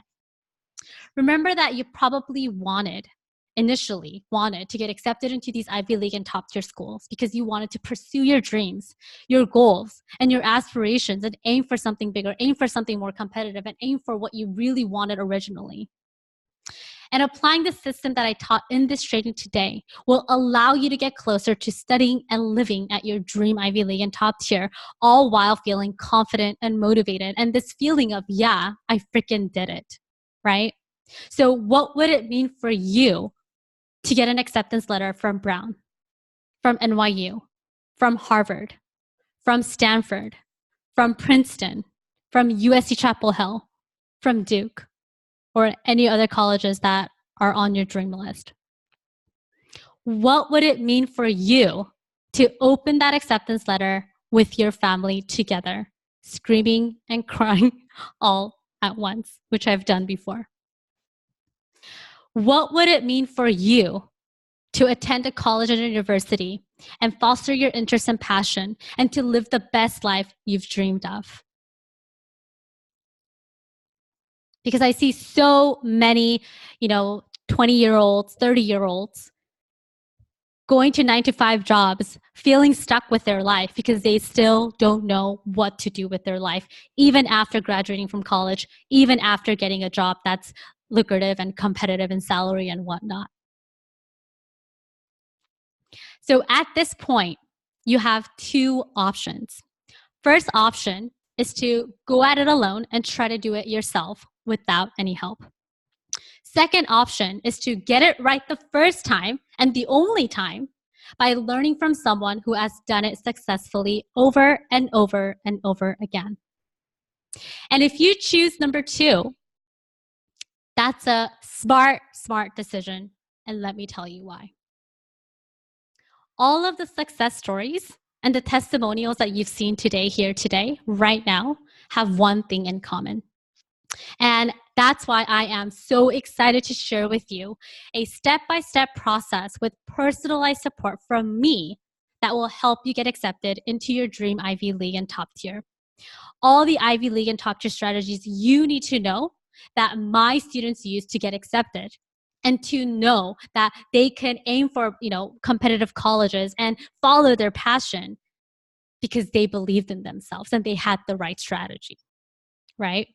Remember that you probably initially wanted to get accepted into these Ivy League and top tier schools because you wanted to pursue your dreams, your goals, and your aspirations and aim for something bigger, aim for something more competitive, and aim for what you really wanted originally. And applying the system that I taught in this training today will allow you to get closer to studying and living at your dream Ivy League and top tier, all while feeling confident and motivated. And this feeling of, yeah, I freaking did it, right? So what would it mean for you to get an acceptance letter from Brown, from NYU, from Harvard, from Stanford, from Princeton, from USC Chapel Hill, from Duke, or any other colleges that are on your dream list? What would it mean for you to open that acceptance letter with your family together, screaming and crying all at once, which I've done before? What would it mean for you to attend a college and a university and foster your interest and passion and to live the best life you've dreamed of? Because I see so many, 20-year-olds, 30-year-olds going to 9-to-5 jobs, feeling stuck with their life because they still don't know what to do with their life, even after graduating from college, even after getting a job that's lucrative and competitive in salary and whatnot. So at this point, you have two options. First option is to go at it alone and try to do it yourself without any help. Second option is to get it right the first time and the only time by learning from someone who has done it successfully over and over and over again. And if you choose number two, that's a smart decision. And let me tell you why. All of the success stories and the testimonials that you've seen today, right now, have one thing in common. And that's why I am so excited to share with you a step-by-step process with personalized support from me that will help you get accepted into your dream Ivy League and top tier. All the Ivy League and top tier strategies you need to know that my students use to get accepted, and to know that they can aim for, competitive colleges and follow their passion because they believed in themselves and they had the right strategy, right?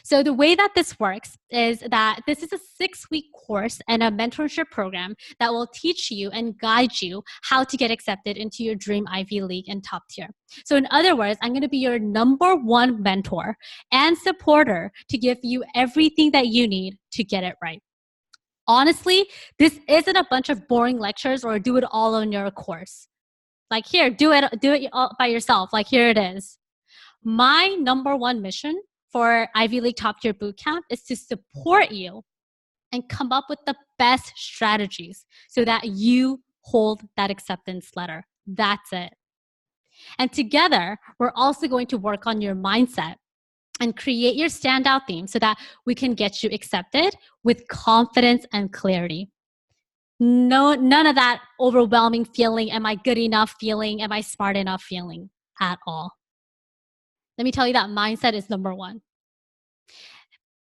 So the way that this works is that this is a 6-week course and a mentorship program that will teach you and guide you how to get accepted into your dream Ivy League and top tier. So in other words, I'm going to be your number one mentor and supporter to give you everything that you need to get it right. Honestly, this isn't a bunch of boring lectures or do it all on your course. Like, here, do it all by yourself. Like, here it is. My number one mission for Ivy League Top Tier Bootcamp is to support you and come up with the best strategies so that you hold that acceptance letter. That's it. And together, we're also going to work on your mindset and create your standout theme so that we can get you accepted with confidence and clarity. No, none of that overwhelming feeling, am I good enough feeling, am I smart enough feeling at all. Let me tell you that mindset is number one.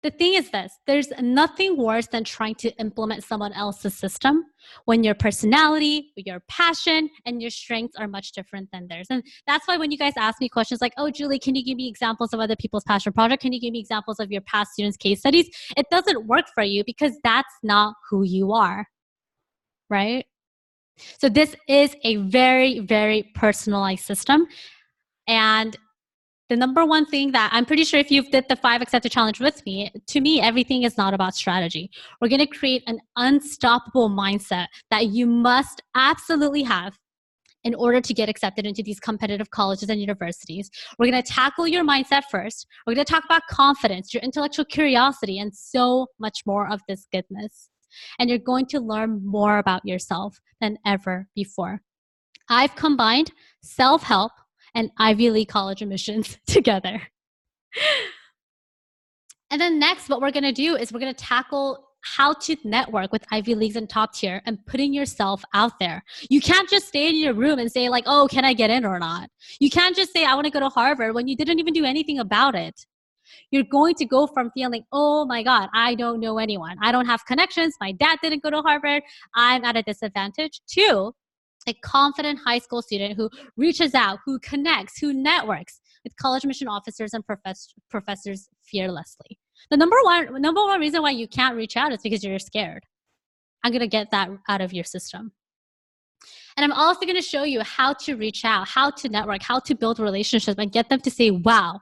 The thing is this, there's nothing worse than trying to implement someone else's system when your personality, your passion, and your strengths are much different than theirs. And that's why when you guys ask me questions like, oh, Julie, can you give me examples of other people's passion project? Can you give me examples of your past students' case studies? It doesn't work for you because that's not who you are, right? So this is a very, very personalized system. And the number one thing that I'm pretty sure if you've did the 5 accepted challenge with me, to me, everything is not about strategy. We're going to create an unstoppable mindset that you must absolutely have in order to get accepted into these competitive colleges and universities. We're going to tackle your mindset first. We're going to talk about confidence, your intellectual curiosity, and so much more of this goodness. And you're going to learn more about yourself than ever before. I've combined self-help and Ivy League college admissions together. And then next, what we're going to do is we're going to tackle how to network with Ivy Leagues and top tier and putting yourself out there. You can't just stay in your room and say like, oh, can I get in or not? You can't just say, I want to go to Harvard when you didn't even do anything about it. You're going to go from feeling, oh my God, I don't know anyone. I don't have connections. My dad didn't go to Harvard. I'm at a disadvantage, to a confident high school student who reaches out, who connects, who networks with college admission officers and professors fearlessly. The number one reason why you can't reach out is because you're scared. I'm going to get that out of your system. And I'm also going to show you how to reach out, how to network, how to build relationships and get them to say, wow,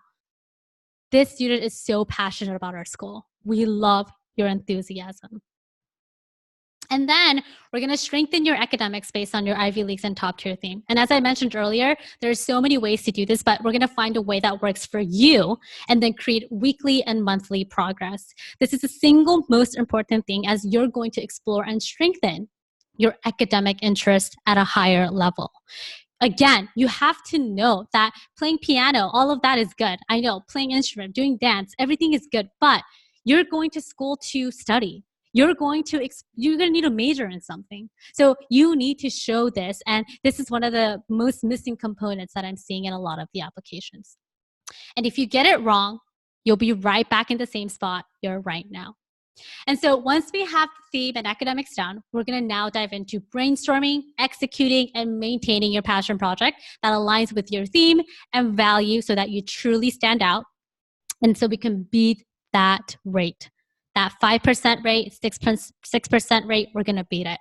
this student is so passionate about our school. We love your enthusiasm. And then we're going to strengthen your academics based on your Ivy Leagues and top tier theme. And as I mentioned earlier, there's so many ways to do this, but we're going to find a way that works for you and then create weekly and monthly progress. This is the single most important thing as you're going to explore and strengthen your academic interest at a higher level. Again, you have to know that playing piano, all of that is good. I know, playing instrument, doing dance, everything is good, but you're going to school to study. You're going to need a major in something. So you need to show this. And this is one of the most missing components that I'm seeing in a lot of the applications. And if you get it wrong, you'll be right back in the same spot you're right now. And so once we have the theme and academics down, we're going to now dive into brainstorming, executing, and maintaining your passion project that aligns with your theme and value so that you truly stand out. And so we can beat that rate. That 5% rate, 6% rate, we're going to beat it.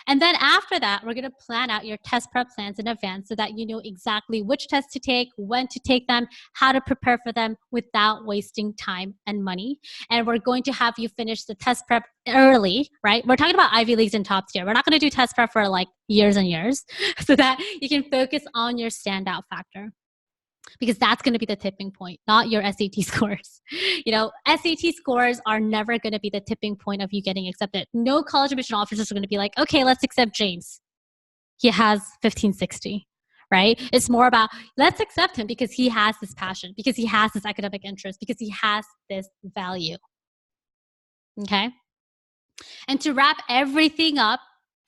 And then after that, we're going to plan out your test prep plans in advance so that you know exactly which tests to take, when to take them, how to prepare for them without wasting time and money. And we're going to have you finish the test prep early, right? We're talking about Ivy Leagues and top tier. We're not going to do test prep for like years and years so that you can focus on your standout factor. Because that's going to be the tipping point, not your SAT scores. You know, SAT scores are never going to be the tipping point of you getting accepted. No college admission officers are going to be like, okay, let's accept James. He has 1560, right? It's more about, let's accept him because he has this passion, because he has this academic interest, because he has this value. Okay? And to wrap everything up,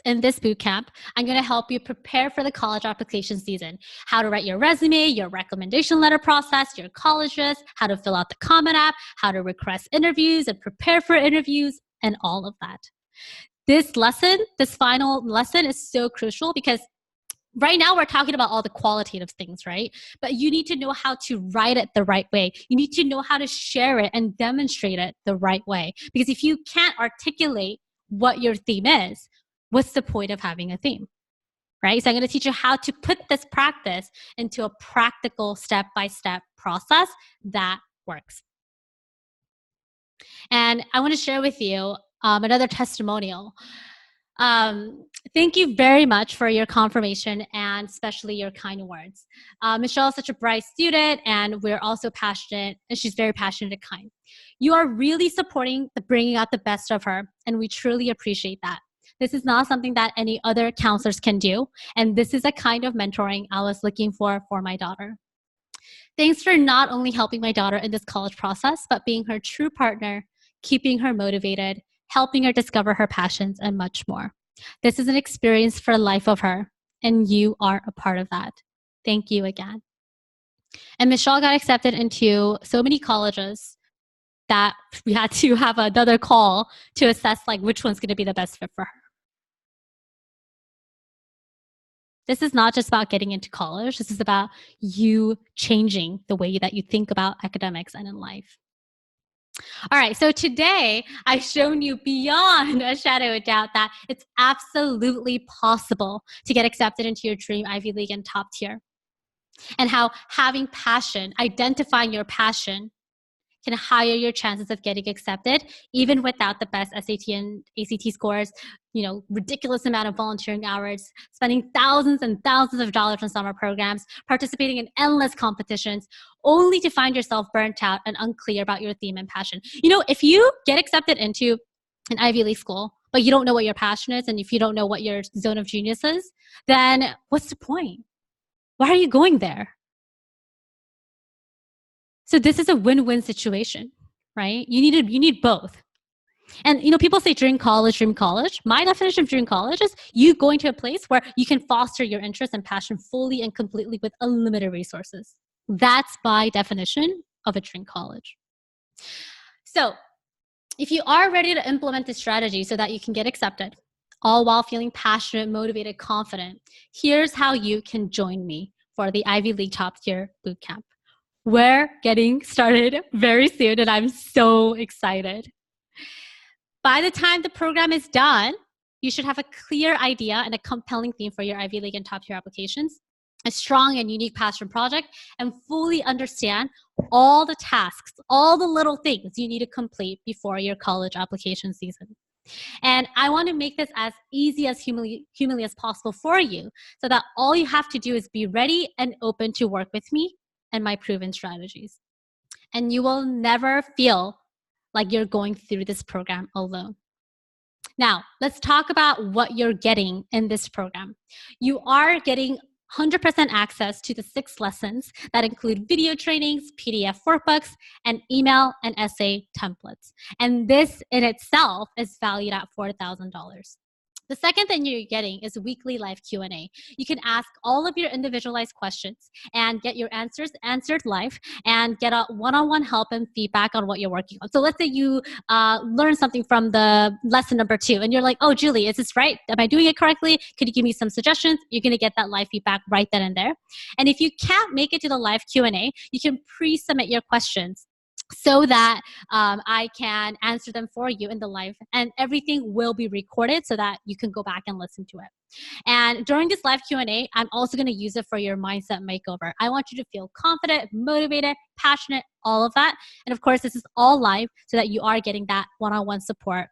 in this bootcamp, I'm going to help you prepare for the college application season. How to write your resume, your recommendation letter process, your colleges, how to fill out the Common App, how to request interviews and prepare for interviews, and all of that. This final lesson is so crucial because right now we're talking about all the qualitative things, right? But you need to know how to write it the right way. You need to know how to share it and demonstrate it the right way. Because if you can't articulate what your theme is, what's the point of having a theme, right? So I'm going to teach you how to put this practice into a practical step-by-step process that works. And I want to share with you another testimonial. Thank you very much for your confirmation and especially your kind words. Michelle is such a bright student and we're also passionate, and she's very passionate and kind. You are really supporting the bringing out the best of her, and we truly appreciate that. This is not something that any other counselors can do, and this is a kind of mentoring I was looking for my daughter. Thanks for not only helping my daughter in this college process, but being her true partner, keeping her motivated, helping her discover her passions, and much more. This is an experience for the life of her, and you are a part of that. Thank you again. And Michelle got accepted into so many colleges that we had to have another call to assess like which one's going to be the best fit for her. This is not just about getting into college. This is about you changing the way that you think about academics and in life. All right, so today I've shown you beyond a shadow of doubt that it's absolutely possible to get accepted into your dream Ivy League and top tier, and how having passion, identifying your passion, can higher your chances of getting accepted, even without the best SAT and ACT scores, ridiculous amount of volunteering hours, spending thousands and thousands of dollars on summer programs, participating in endless competitions, only to find yourself burnt out and unclear about your theme and passion. If you get accepted into an Ivy League school, but you don't know what your passion is, and if you don't know what your zone of genius is, then what's the point? Why are you going there? So this is a win-win situation, right? You need both. And people say dream college. My definition of dream college is you going to a place where you can foster your interest and passion fully and completely with unlimited resources. That's my definition of a dream college. So if you are ready to implement this strategy so that you can get accepted, all while feeling passionate, motivated, confident, here's how you can join me for the Ivy League Top Tier Bootcamp. We're getting started very soon, and I'm so excited. By the time the program is done, you should have a clear idea and a compelling theme for your Ivy League and top tier applications, a strong and unique passion project, and fully understand all the tasks, all the little things you need to complete before your college application season. And I want to make this as easy as humanly as possible for you, so that all you have to do is be ready and open to work with me and my proven strategies. And you will never feel like you're going through this program alone. Now, let's talk about what you're getting in this program. You are getting 100% access to the 6 lessons that include video trainings, PDF workbooks, and email and essay templates. And this in itself is valued at $4,000. The second thing you're getting is weekly live Q&A. You can ask all of your individualized questions and get your answers answered live and get a one-on-one help and feedback on what you're working on. So let's say you learn something from the lesson number 2 and you're like, oh, Julie, is this right? Am I doing it correctly? Could you give me some suggestions? You're going to get that live feedback right then and there. And if you can't make it to the live Q&A, you can pre-submit your questions so that I can answer them for you in the live, and everything will be recorded so that you can go back and listen to it. And during this live Q&A, I'm also going to use it for your mindset makeover. I want you to feel confident, motivated, passionate, all of that. And of course, this is all live so that you are getting that one-on-one support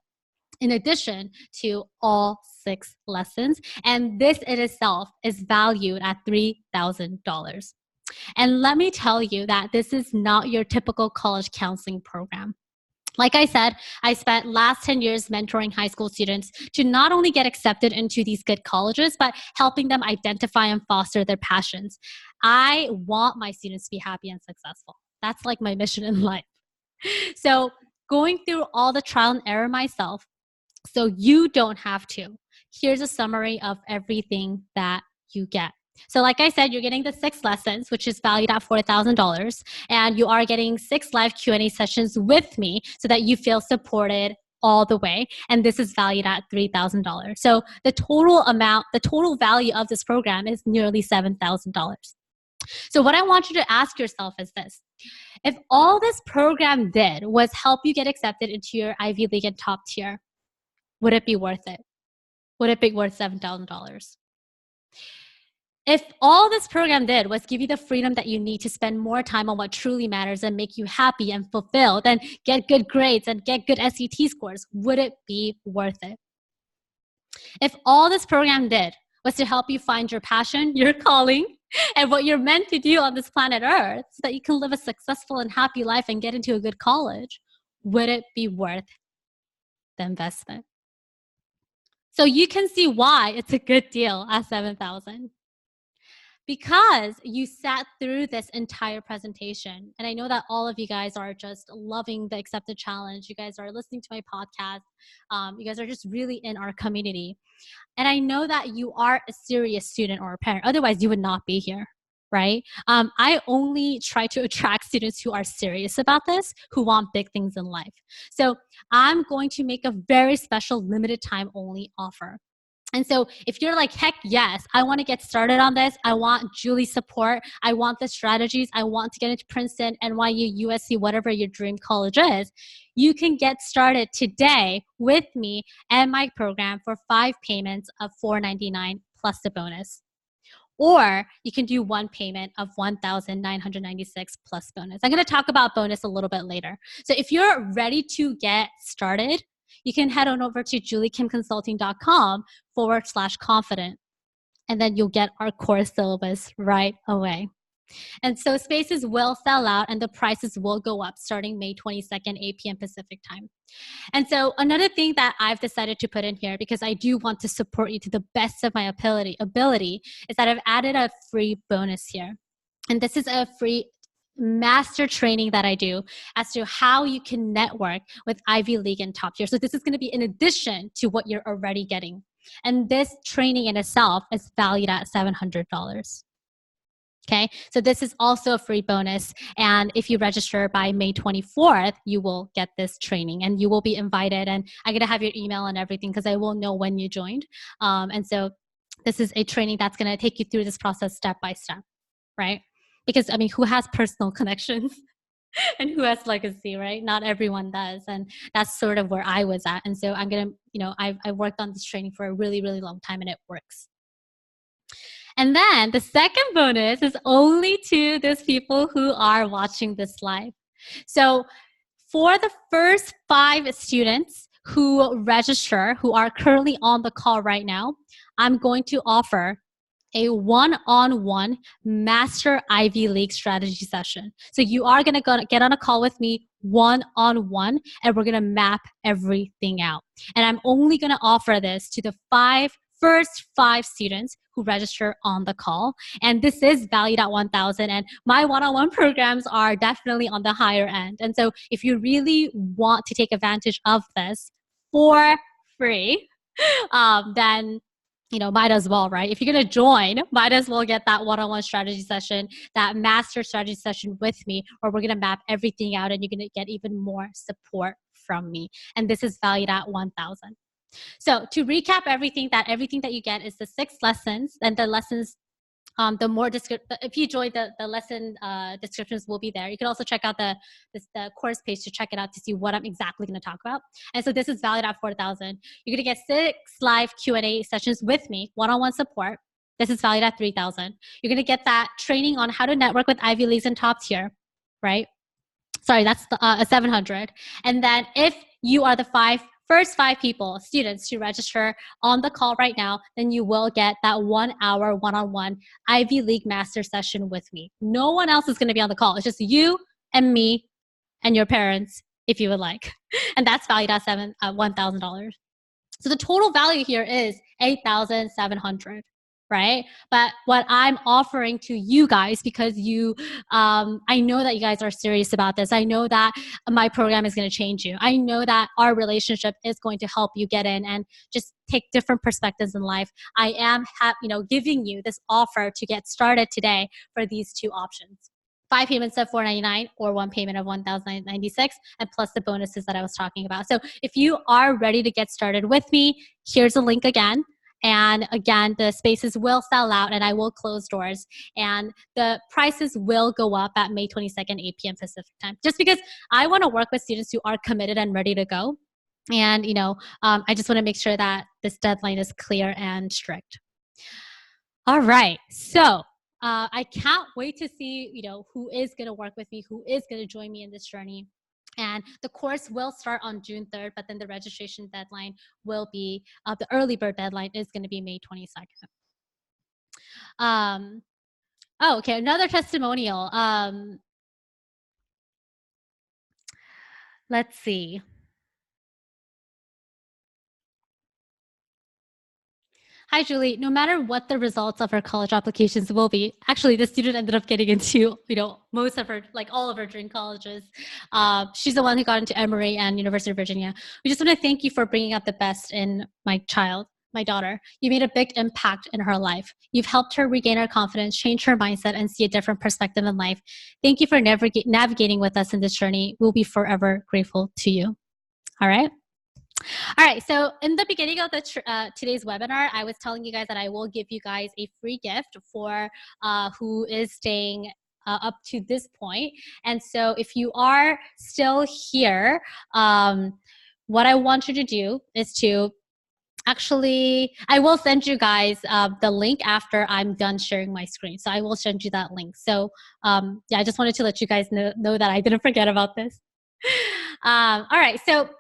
in addition to all 6 lessons. And this in itself is valued at $3,000. And let me tell you that this is not your typical college counseling program. Like I said, I spent last 10 years mentoring high school students to not only get accepted into these good colleges, but helping them identify and foster their passions. I want my students to be happy and successful. That's like my mission in life. So going through all the trial and error myself, so you don't have to. Here's a summary of everything that you get. So like I said, you're getting the 6 lessons, which is valued at $4,000, and you are getting 6 live Q&A sessions with me so that you feel supported all the way. And this is valued at $3,000. So the total value of this program is nearly $7,000. So what I want you to ask yourself is this: if all this program did was help you get accepted into your Ivy League and top tier, would it be worth it? Would it be worth $7,000? If all this program did was give you the freedom that you need to spend more time on what truly matters and make you happy and fulfilled and get good grades and get good SAT scores, would it be worth it? If all this program did was to help you find your passion, your calling, and what you're meant to do on this planet Earth so that you can live a successful and happy life and get into a good college, would it be worth the investment? So you can see why it's a good deal at $7,000. Because you sat through this entire presentation. And I know that all of you guys are just loving the Accepted Challenge. You guys are listening to my podcast. You guys are just really in our community. And I know that you are a serious student or a parent. Otherwise, you would not be here. right? I only try to attract students who are serious about this, who want big things in life. So I'm going to make a very special limited time only offer. And so if you're like, heck yes, I want to get started on this. I want Julie's support. I want the strategies. I want to get into Princeton, NYU, USC, whatever your dream college is. You can get started today with me and my program for 5 payments of $499 plus the bonus. Or you can do one payment of $1,996 plus bonus. I'm going to talk about bonus a little bit later. So if you're ready to get started, you can head on over to juliekimconsulting.com/confident, and then you'll get our course syllabus right away. And so spaces will sell out and the prices will go up starting May 22nd, 8 p.m. Pacific time. And so another thing that I've decided to put in here, because I do want to support you to the best of my ability, is that I've added a free bonus here. And this is a free master training that I do as to how you can network with Ivy League and top tier. So this is going to be in addition to what you're already getting. And this training in itself is valued at $700. Okay, so this is also a free bonus. And if you register by May 24th, you will get this training and you will be invited. And I'm going to have your email and everything because I will know when you joined. And so this is a training that's going to take you through this process step by step, right? Because, I mean, who has personal connections and who has legacy, right? Not everyone does. And that's sort of where I was at. And so I'm going to, I've worked on this training for a really, really long time and it works. And then the second bonus is only to those people who are watching this live. So for the first 5 students who register, who are currently on the call right now, I'm going to offer a one-on-one master Ivy League strategy session. So you are going to get on a call with me one-on-one, and we're going to map everything out. And I'm only going to offer this to the first 5 students who register on the call. And this is valued at 1,000. And my one-on-one programs are definitely on the higher end. And so if you really want to take advantage of this for free, then might as well, right? If you're going to join, might as well get that one-on-one strategy session, that master strategy session with me, or we're going to map everything out and you're going to get even more support from me. And this is valued at 1,000. So to recap everything that you get is the 6 lessons, and the lessons, the more if you join the lesson descriptions will be there. You can also check out the course page to check it out to see what I'm exactly going to talk about. And so this is valued at 4,000. You're going to get 6 live Q&A sessions with me, one-on-one support. This is valued at 3,000. You're going to get that training on how to network with Ivy Leagues and top tier, right? Sorry, that's a 700. And then if you are the first 5 students to register on the call right now, then you will get that 1-hour one-on-one Ivy League master session with me. No one else is going to be on the call. It's just you and me and your parents, if you would like. And that's valued at $1,000. So the total value here is $8,700. Right? But what I'm offering to you guys, because I know that you guys are serious about this. I know that my program is going to change you. I know that our relationship is going to help you get in and just take different perspectives in life. I am, giving you this offer to get started today for these 2 options. 5 payments of $499 or 1 payment of $1,096, and plus the bonuses that I was talking about. So if you are ready to get started with me, here's a link again. And again, the spaces will sell out and I will close doors. And the prices will go up at May 22nd, 8 p.m. Pacific time. Just because I want to work with students who are committed and ready to go. And, I just want to make sure that this deadline is clear and strict. All right. So I can't wait to see, who is going to work with me, who is going to join me in this journey. And the course will start on June 3rd, but then the registration deadline will be, the early bird deadline is going to be May 22nd. Okay, another testimonial. Let's see. Hi, Julie. No matter what the results of her college applications will be, actually, the student ended up getting into, most of her, all of her dream colleges. She's the one who got into Emory and University of Virginia. We just want to thank you for bringing out the best in my child. my daughter. You made a big impact in her life. You've helped her regain her confidence, change her mindset, and see a different perspective in life. Thank you for navigating with us in this journey. We'll be forever grateful to you. All right. All right. So in the beginning of today's webinar, I was telling you guys that I will give you guys a free gift for who is staying up to this point. And so if you are still here, what I want you to do is to actually, I will send you guys the link after I'm done sharing my screen. So I will send you that link. So yeah, I just wanted to let you guys know that I didn't forget about this. All right. So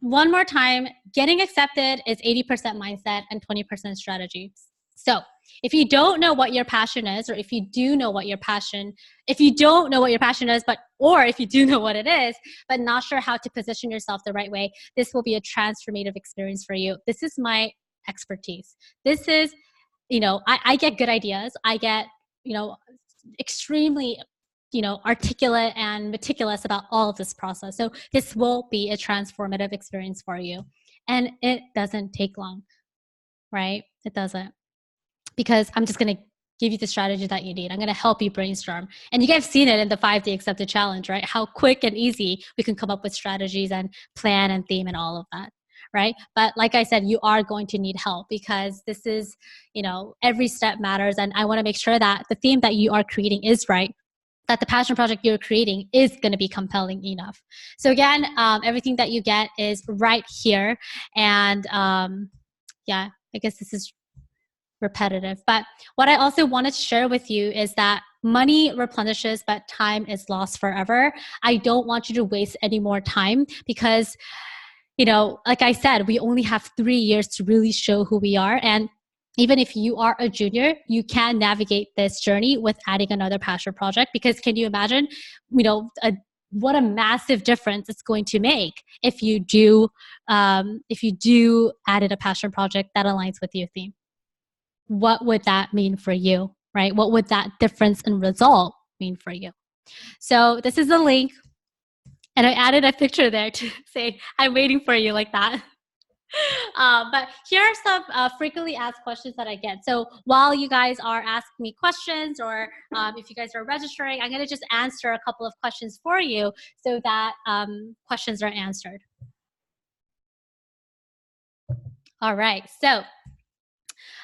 one more time, getting accepted is 80% mindset and 20% strategy. So if you don't know what your passion is, or if you do know what your passion, if you don't know what your passion is, or if you do know what it is, but not sure how to position yourself the right way, this will be a transformative experience for you. This is my expertise. This is, I get good ideas. I get, extremely articulate and meticulous about all of this process. So this will be a transformative experience for you. And it doesn't take long, right? It doesn't. Because I'm just going to give you the strategy that you need. I'm going to help you brainstorm. And you guys have seen it in the 5-day accepted challenge, right? How quick and easy we can come up with strategies and plan and theme and all of that. Right? But like I said, you are going to need help because this is, every step matters. And I want to make sure that the theme that you are creating is right, that the passion project you're creating is going to be compelling enough. So again, everything that you get is right here. And yeah, I guess this is repetitive. But what I also wanted to share with you is that money replenishes, but time is lost forever. I don't want you to waste any more time because, like I said, we only have 3 years to really show who we are. And even if you are a junior, you can navigate this journey with adding another passion project, because can you imagine, what a massive difference it's going to make if you do add in a passion project that aligns with your theme. What would that mean for you, right? What would that difference in result mean for you? So this is the link. And I added a picture there to say, I'm waiting for you, like that. But here are some frequently asked questions that I get. So while you guys are asking me questions, or if you guys are registering, I'm going to just answer a couple of questions for you so that questions are answered. All right. So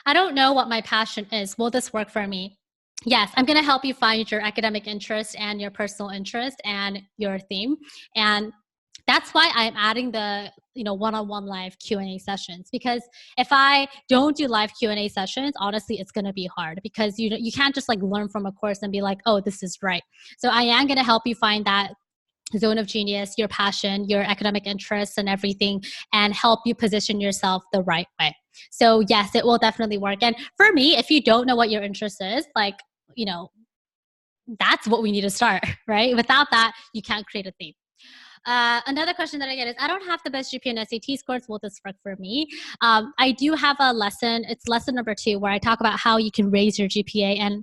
I don't know what my passion is. Will this work for me? Yes, I'm going to help you find your academic interest and your personal interest and your theme. And that's why I'm adding the one-on-one live Q&A sessions, because if I don't do live Q&A sessions, honestly, it's going to be hard, because you can't just like learn from a course and be like, oh, this is right. So I am going to help you find that zone of genius, your passion, your academic interests and everything, and help you position yourself the right way. So yes, it will definitely work. And for me, if you don't know what your interest is, that's what we need to start, right? Without that, you can't create a theme. Another question that I get is, I don't have the best GPA and SAT scores. Will this work for me? I do have a lesson. It's lesson number 2, where I talk about how you can raise your GPA and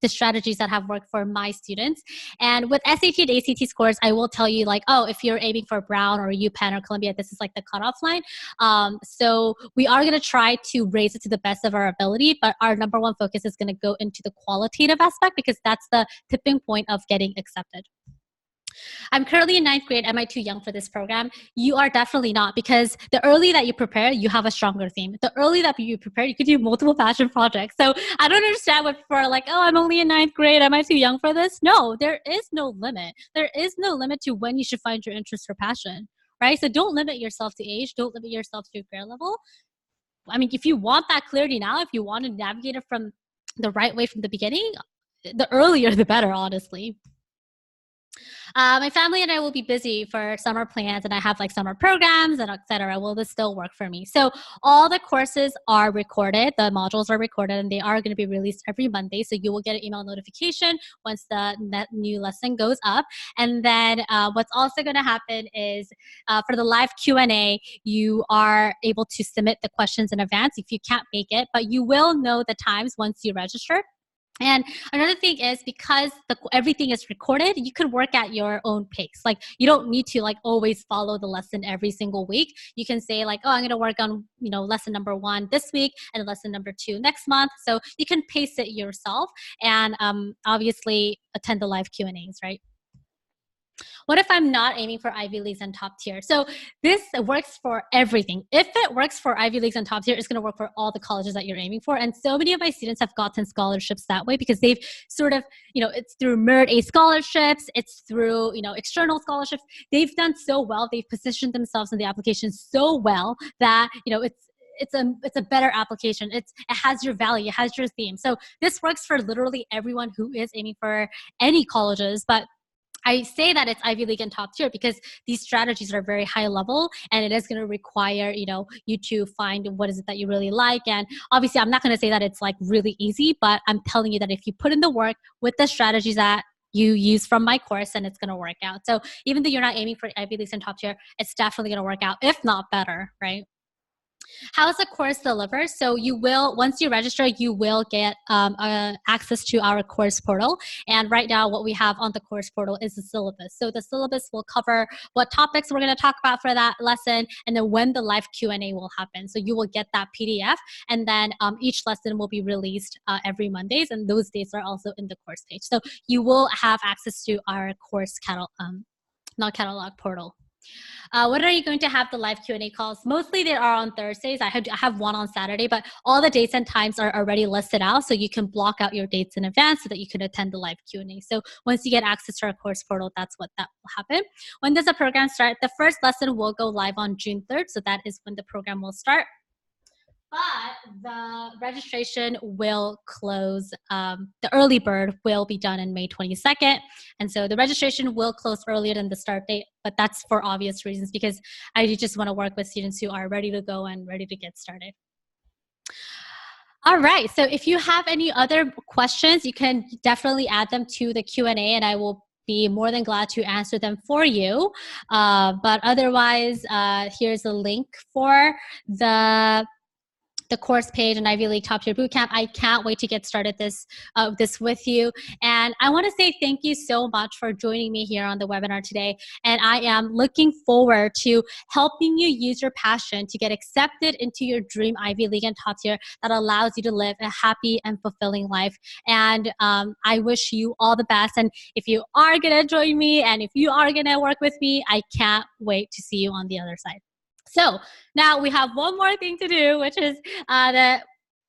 the strategies that have worked for my students. And with SAT and ACT scores, I will tell you if you're aiming for Brown or UPenn or Columbia, this is like the cutoff line. So we are going to try to raise it to the best of our ability, but our number one focus is going to go into the qualitative aspect, because that's the tipping point of getting accepted. I'm currently in 9th grade. Am I too young for this program? You are definitely not, because the early that you prepare, you have a stronger theme. The early that you prepare, you could do multiple passion projects. So I don't understand what people are like, oh, I'm only in 9th grade. Am I too young for this? No, there is no limit. There is no limit to when you should find your interest or passion, right? So don't limit yourself to age. Don't limit yourself to your grade level. I mean, if you want that clarity now, if you want to navigate it from the right way from the beginning, the earlier the better, honestly. My family and I will be busy for summer plans, and I have summer programs and etc. Will this still work for me? So all the courses are recorded. The modules are recorded, and they are going to be released every Monday. So you will get an email notification once the new lesson goes up. And then what's also going to happen is for the live Q&A, you are able to submit the questions in advance if you can't make it, but you will know the times once you register. And another thing is because everything is recorded, you can work at your own pace. Like you don't need to like always follow the lesson every single week. You can say like, oh, I'm going to work on, lesson number 1 this week and lesson number 2 next month. So you can pace it yourself and obviously attend the live Q&As, right? What if I'm not aiming for Ivy Leagues and top tier? So this works for everything. If it works for Ivy Leagues and top tier, it's going to work for all the colleges that you're aiming for. And so many of my students have gotten scholarships that way because they've sort of, it's through Merit A scholarships, it's through, external scholarships. They've done so well. They've positioned themselves in the application so well that, it's a better application. It has your value, it has your theme. So this works for literally everyone who is aiming for any colleges, but I say that it's Ivy League and top tier because these strategies are very high level and it is going to require, you to find what is it that you really like. And obviously I'm not going to say that it's like really easy, but I'm telling you that if you put in the work with the strategies that you use from my course, then it's going to work out. So even though you're not aiming for Ivy Leagues and top tier, it's definitely going to work out, if not better, right? How is the course delivered? So you will, once you register, you will get access to our course portal. And right now what we have on the course portal is the syllabus. So the syllabus will cover what topics we're going to talk about for that lesson and then when the live Q&A will happen. So you will get that PDF and then each lesson will be released every Mondays, and those dates are also in the course page. So you will have access to our course not catalog portal. When are you going to have the live Q&A calls? Mostly they are on Thursdays. I have one on Saturday, but all the dates and times are already listed out, so you can block out your dates in advance so that you can attend the live Q&A. So once you get access to our course portal, that's what that will happen. When does the program start? The first lesson will go live on June 3rd, so that is when the program will start. But the registration will close, the early bird will be done in May 22nd. And so the registration will close earlier than the start date, but that's for obvious reasons because I just want to work with students who are ready to go and ready to get started. All right, so if you have any other questions, you can definitely add them to the Q&A and I will be more than glad to answer them for you. But otherwise, here's a link for the course page and Ivy League Top Tier Bootcamp. I can't wait to get started this with you. And I want to say thank you so much for joining me here on the webinar today. And I am looking forward to helping you use your passion to get accepted into your dream Ivy League and Top Tier that allows you to live a happy and fulfilling life. And I wish you all the best. And if you are going to join me and if you are going to work with me, I can't wait to see you on the other side. So now we have one more thing to do, which is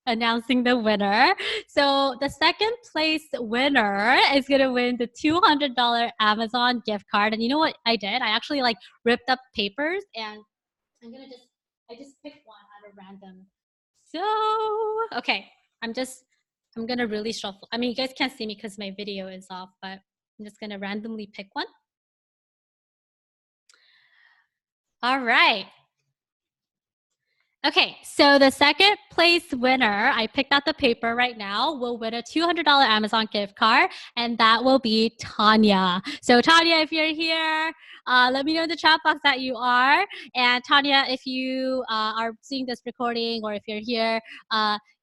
announcing the winner. So the second place winner is going to win the $200 Amazon gift card. And you know what I did? I actually like ripped up papers and I just picked one out of random. So, okay, I'm going to really shuffle. I mean, you guys can't see me because my video is off, but I'm just going to randomly pick one. All right. Okay, so the second place winner, I picked out the paper right now, will win a $200 Amazon gift card, and that will be Tanya. So Tanya, if you're here, let me know in the chat box that you are. And Tanya, if you are seeing this recording or if you're here,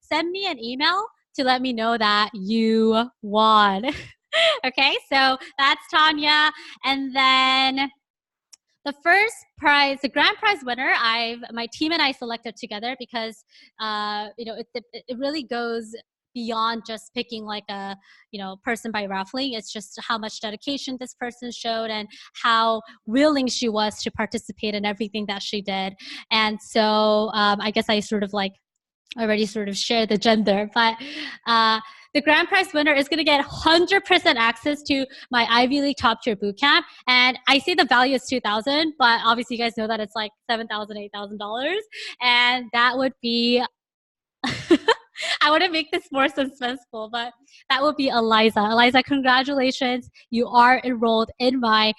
send me an email to let me know that you won. Okay, so that's Tanya. And then the first prize, the grand prize winner, my team and I selected together because it really goes beyond just picking like a person by raffling. It's just how much dedication this person showed and how willing she was to participate in everything that she did. And so I guess I sort of like already sort of shared the gender, but the grand prize winner is going to get 100% access to my Ivy League Top Tier Bootcamp. And I say the value is $2,000, but obviously you guys know that it's like $7,000, $8,000. And that would be, I want to make this more suspenseful, but that would be Eliza. Eliza, congratulations. You are enrolled in my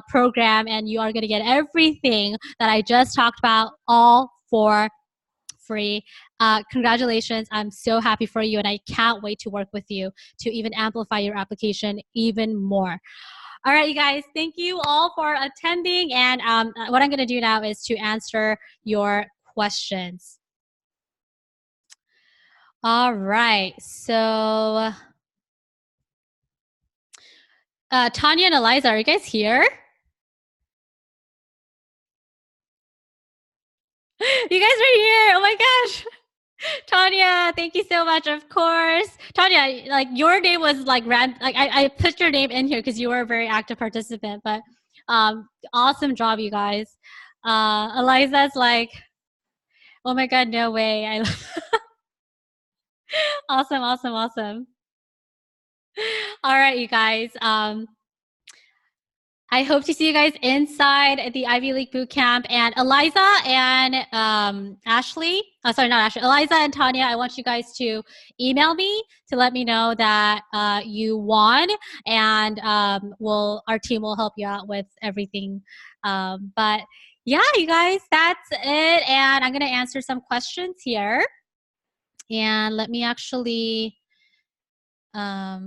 program and you are going to get everything that I just talked about all for free. Congratulations. I'm so happy for you and I can't wait to work with you to even amplify your application even more. All right, you guys, thank you all for attending. And what I'm going to do now is to answer your questions. All right, so Tanya and Eliza, are you guys here? You guys are here. Oh my gosh. Tanya, thank you so much. Of course. Tanya, like your name was like I put your name in here because you were a very active participant, but awesome job, you guys. Eliza's like, oh my god, no way. I awesome, awesome, awesome. All right, you guys. I hope to see you guys inside the Ivy League Bootcamp. And Eliza and Ashley, sorry, not Ashley, Eliza and Tanya, I want you guys to email me to let me know that you won, and our team will help you out with everything. But yeah, you guys, that's it. And I'm going to answer some questions here. And let me actually, all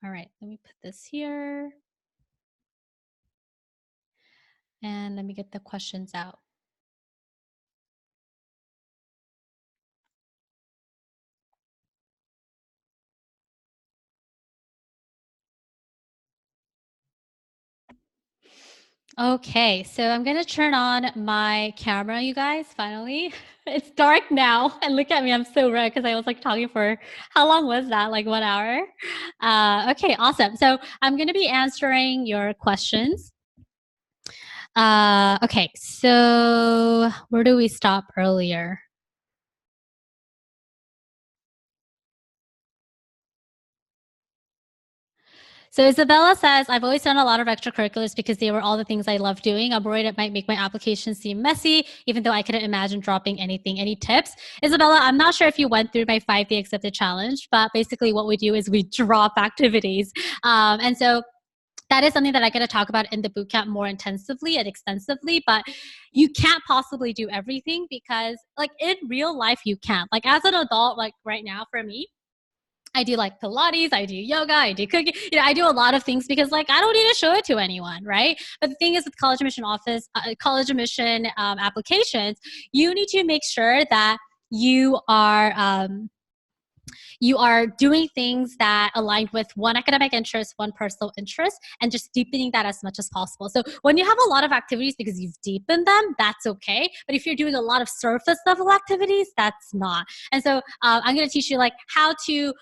right, let me put this here. And let me get the questions out. Okay, so I'm gonna turn on my camera, you guys, finally. It's dark now, and look at me, I'm so red because I was like talking for, how long was that? Like 1 hour? Okay, awesome. So I'm gonna be answering your questions. Okay, so where do we stop earlier? So Isabella says, I've always done a lot of extracurriculars because they were all the things I love doing. I'm worried it might make my application seem messy, even though I couldn't imagine dropping anything. Any tips? Isabella, I'm not sure if you went through my 5-day accepted challenge, but basically what we do is we drop activities. And so that is something that I get to talk about in the bootcamp more intensively and extensively, but you can't possibly do everything because like in real life, you can't. Like as an adult, like right now for me, I do like Pilates, I do yoga, I do cooking. I do a lot of things because like I don't need to show it to anyone, right? But the thing is with college admission applications, you need to make sure that you are doing things that align with one academic interest, one personal interest, and just deepening that as much as possible. So when you have a lot of activities because you've deepened them, that's okay. But if you're doing a lot of surface level activities, that's not. And so I'm going to teach you like how to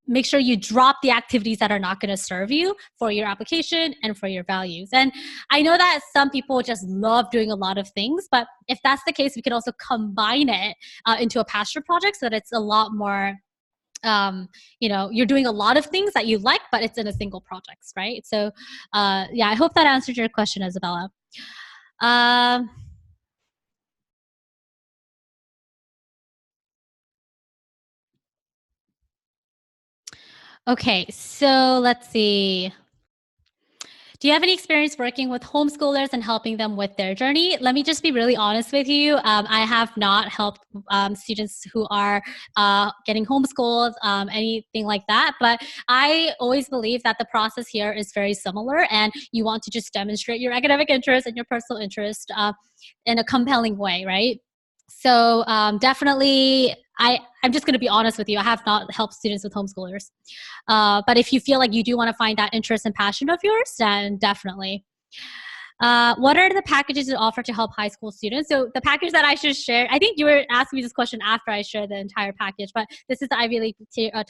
make sure you drop the activities that are not going to serve you for your application and for your values. And I know that some people just love doing a lot of things, but if that's the case, we can also combine it into a passion project so that it's a lot more, you're doing a lot of things that you like, but it's in a single project, right? So yeah, I hope that answered your question, Isabella. Okay, so let's see. Do you have any experience working with homeschoolers and helping them with their journey? Let me just be really honest with you. I have not helped students who are getting homeschooled, anything like that. But I always believe that the process here is very similar, and you want to just demonstrate your academic interest and your personal interest in a compelling way, right? So definitely, I'm just going to be honest with you. I have not helped students with homeschoolers. But if you feel like you do want to find that interest and passion of yours, then definitely. What are the packages you offer to help high school students? So the package that I should share, I think you were asking me this question after I shared the entire package, but this is the Ivy League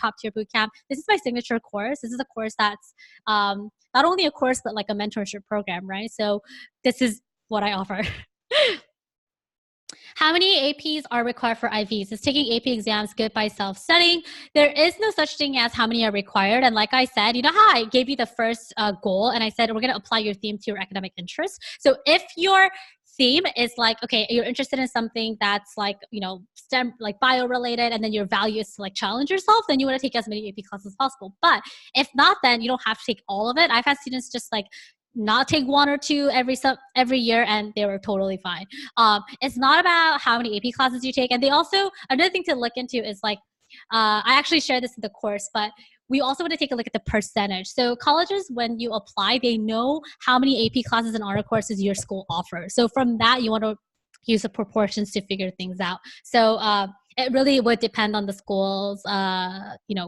top tier bootcamp. This is my signature course. This is a course that's not only a course, but like a mentorship program, right? So this is what I offer. How many APs are required for IVs? Is taking AP exams good by self-studying? There is no such thing as how many are required. And like I said, you know how I gave you the first goal and I said, we're going to apply your theme to your academic interest. So if your theme is like, okay, you're interested in something that's like, STEM, like bio related, and then your value is to like challenge yourself, then you want to take as many AP classes as possible. But if not, then you don't have to take all of it. I've had students just like not take one or two every year, and they were totally fine. It's not about how many AP classes you take. And they also, another thing to look into is like, I actually share this in the course, but we also want to take a look at the percentage. So colleges, when you apply, they know how many AP classes and honor courses your school offers. So from that, you want to use the proportions to figure things out. So it really would depend on the school's,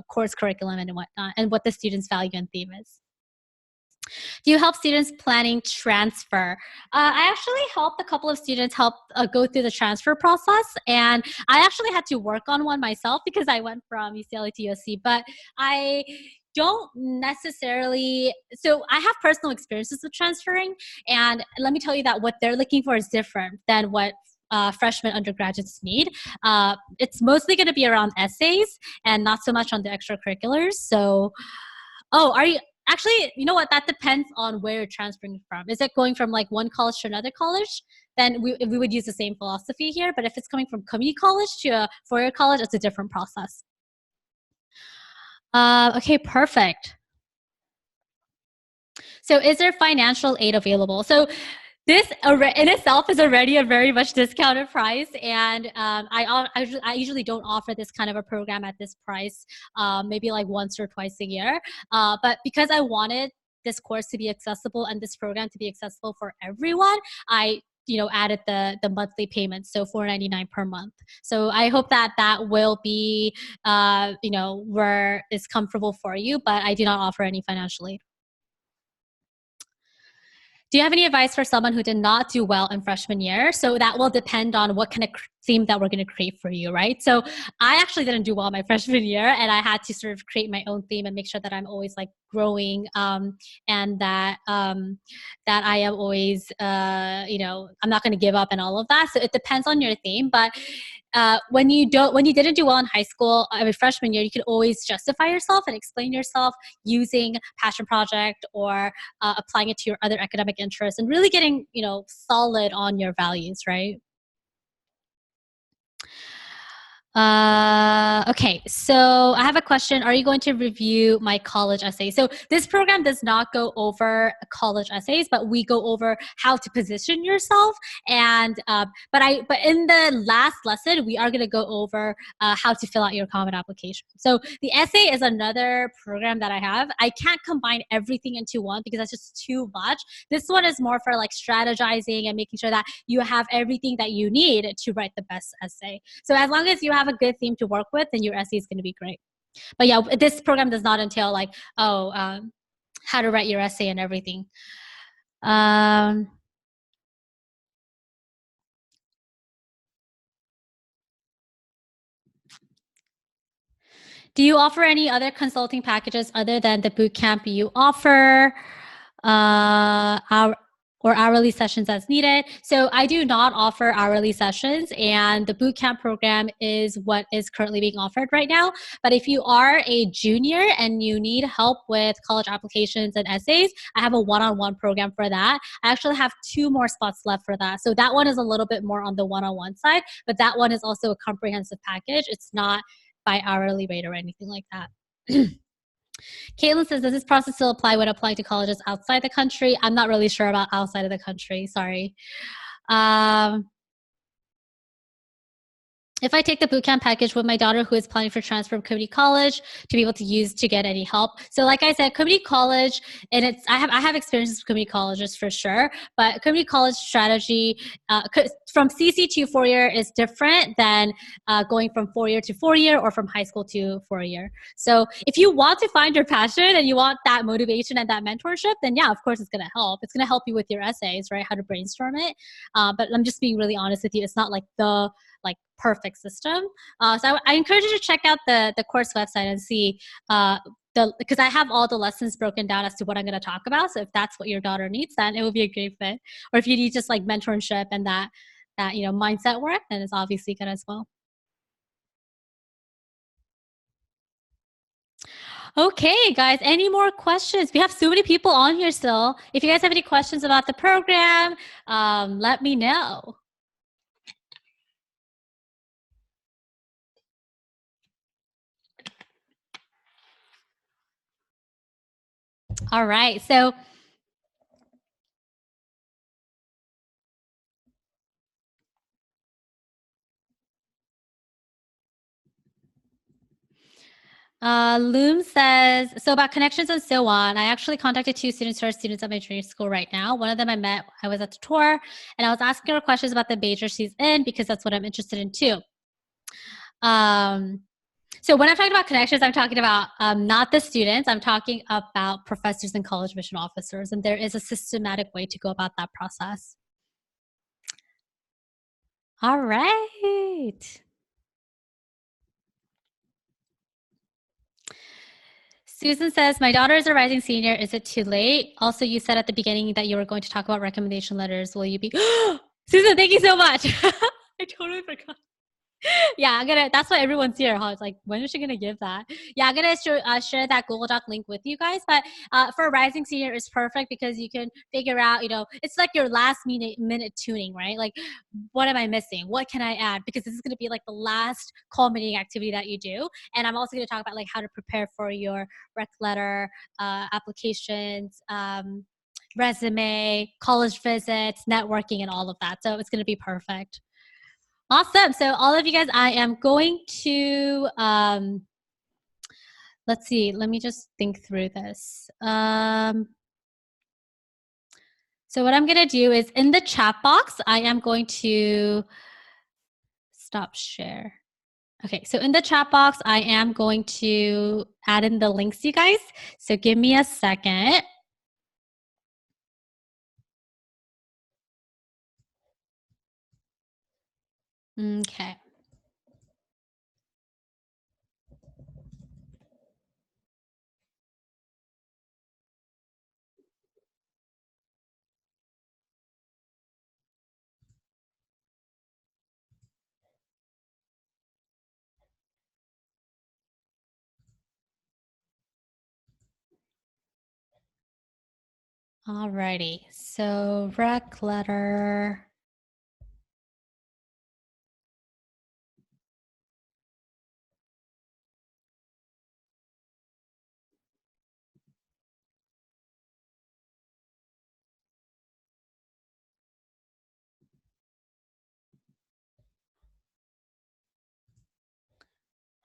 course curriculum and whatnot, and what the students' value and theme is. Do you help students planning transfer? I actually helped a couple of students help go through the transfer process, and I actually had to work on one myself because I went from UCLA to USC, but I don't necessarily, so I have personal experiences with transferring, and let me tell you that what they're looking for is different than what freshman undergraduates need. It's mostly going to be around essays and not so much on the extracurriculars. So, oh, are you actually, you know what? That depends on where you're transferring from. Is it going from like one college to another college? Then we would use the same philosophy here. But if it's coming from community college to a four-year college, it's a different process. Okay, perfect. So is there financial aid available? So this in itself is already a very much discounted price, and I usually don't offer this kind of a program at this price, maybe like once or twice a year. But because I wanted this course to be accessible and this program to be accessible for everyone, I added the monthly payment, so $4.99 per month. So I hope that that will be where is comfortable for you, but I do not offer any financial aid. Do you have any advice for someone who did not do well in freshman year? So that will depend on what kind of theme that we're going to create for you, right? So I actually didn't do well my freshman year, and I had to sort of create my own theme and make sure that I'm always like growing, and that I am always, I'm not going to give up and all of that. So it depends on your theme, but when you didn't do well in high school, I mean freshman year, you could always justify yourself and explain yourself using passion project or applying it to your other academic interests and really getting solid on your values, right? Okay, so I have a question. Are you going to review my college essay? So this program does not go over college essays, but we go over how to position yourself. And but in the last lesson, we are going to go over how to fill out your common application. So the essay is another program that I have. I can't combine everything into one because that's just too much. This one is more for like strategizing and making sure that you have everything that you need to write the best essay. So as long as you have a good theme to work with, then your essay is going to be great. But yeah, this program does not entail like, how to write your essay and everything. Do you offer any other consulting packages other than the boot camp you offer? Or hourly sessions as needed. So I do not offer hourly sessions, and the bootcamp program is what is currently being offered right now. But if you are a junior and you need help with college applications and essays, I have a one-on-one program for that. I actually have 2 more spots left for that. So that one is a little bit more on the one-on-one side, but that one is also a comprehensive package. It's not by hourly rate or anything like that. Caitlin says, does this process still apply when applying to colleges outside the country? I'm not really sure about outside of the country. Sorry. If I take the bootcamp package with my daughter who is planning for transfer from community college to be able to use to get any help. So like I said, community college, and I have experiences with community colleges for sure, but community college strategy from CC to 4-year is different than going from 4-year to 4-year or from high school to 4-year. So if you want to find your passion and you want that motivation and that mentorship, then yeah, of course it's going to help. It's going to help you with your essays, right? How to brainstorm it. But I'm just being really honest with you. It's not like the perfect system. So I encourage you to check out the course website and see because I have all the lessons broken down as to what I'm going to talk about. So if that's what your daughter needs, then it would be a great fit. Or if you need just like mentorship and that mindset work, then it's obviously good as well. Okay, guys, any more questions? We have so many people on here still. If you guys have any questions about the program, let me know. All right, so Loom says, so about connections and so on, I actually contacted 2 students who are students at my training school right now. One of them I was at the tour, and I was asking her questions about the major she's in because that's what I'm interested in too. So when I'm talking about connections, I'm talking about not the students. I'm talking about professors and college admission officers, and there is a systematic way to go about that process. All right. Susan says, my daughter is a rising senior. Is it too late? Also, you said at the beginning that you were going to talk about recommendation letters. Will you be? Susan, thank you so much. I totally forgot. Yeah, that's why everyone's here, huh? It's like, when is she gonna give that? Yeah, I'm gonna share that Google Doc link with you guys. But for Rising Senior, it's perfect because you can figure out, it's like your last minute tuning, right? Like, what am I missing? What can I add? Because this is gonna be like the last culminating activity that you do. And I'm also gonna talk about like how to prepare for your rec letter, applications, resume, college visits, networking, and all of that. So it's gonna be perfect. Awesome. So all of you guys, I am going to, let's see, let me just think through this. So what I'm going to do is in the chat box, I am going to stop share. Okay, so in the chat box, I am going to add in the links, you guys. So give me a second. Okay. Alrighty, so rec letter.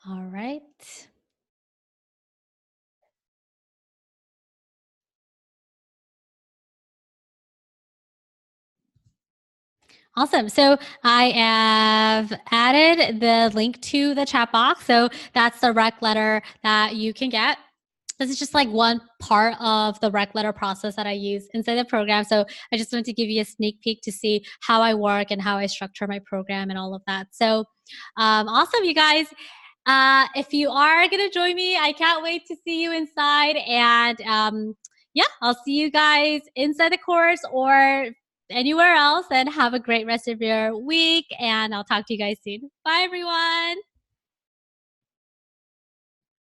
All right. Awesome. So I have added the link to the chat box. So that's the rec letter that you can get. This is just like one part of the rec letter process that I use inside the program. So I just wanted to give you a sneak peek to see how I work and how I structure my program and all of that. So awesome, you guys. If you are going to join me, I can't wait to see you inside. And yeah, I'll see you guys inside the course or anywhere else, and have a great rest of your week. And I'll talk to you guys soon. Bye, everyone.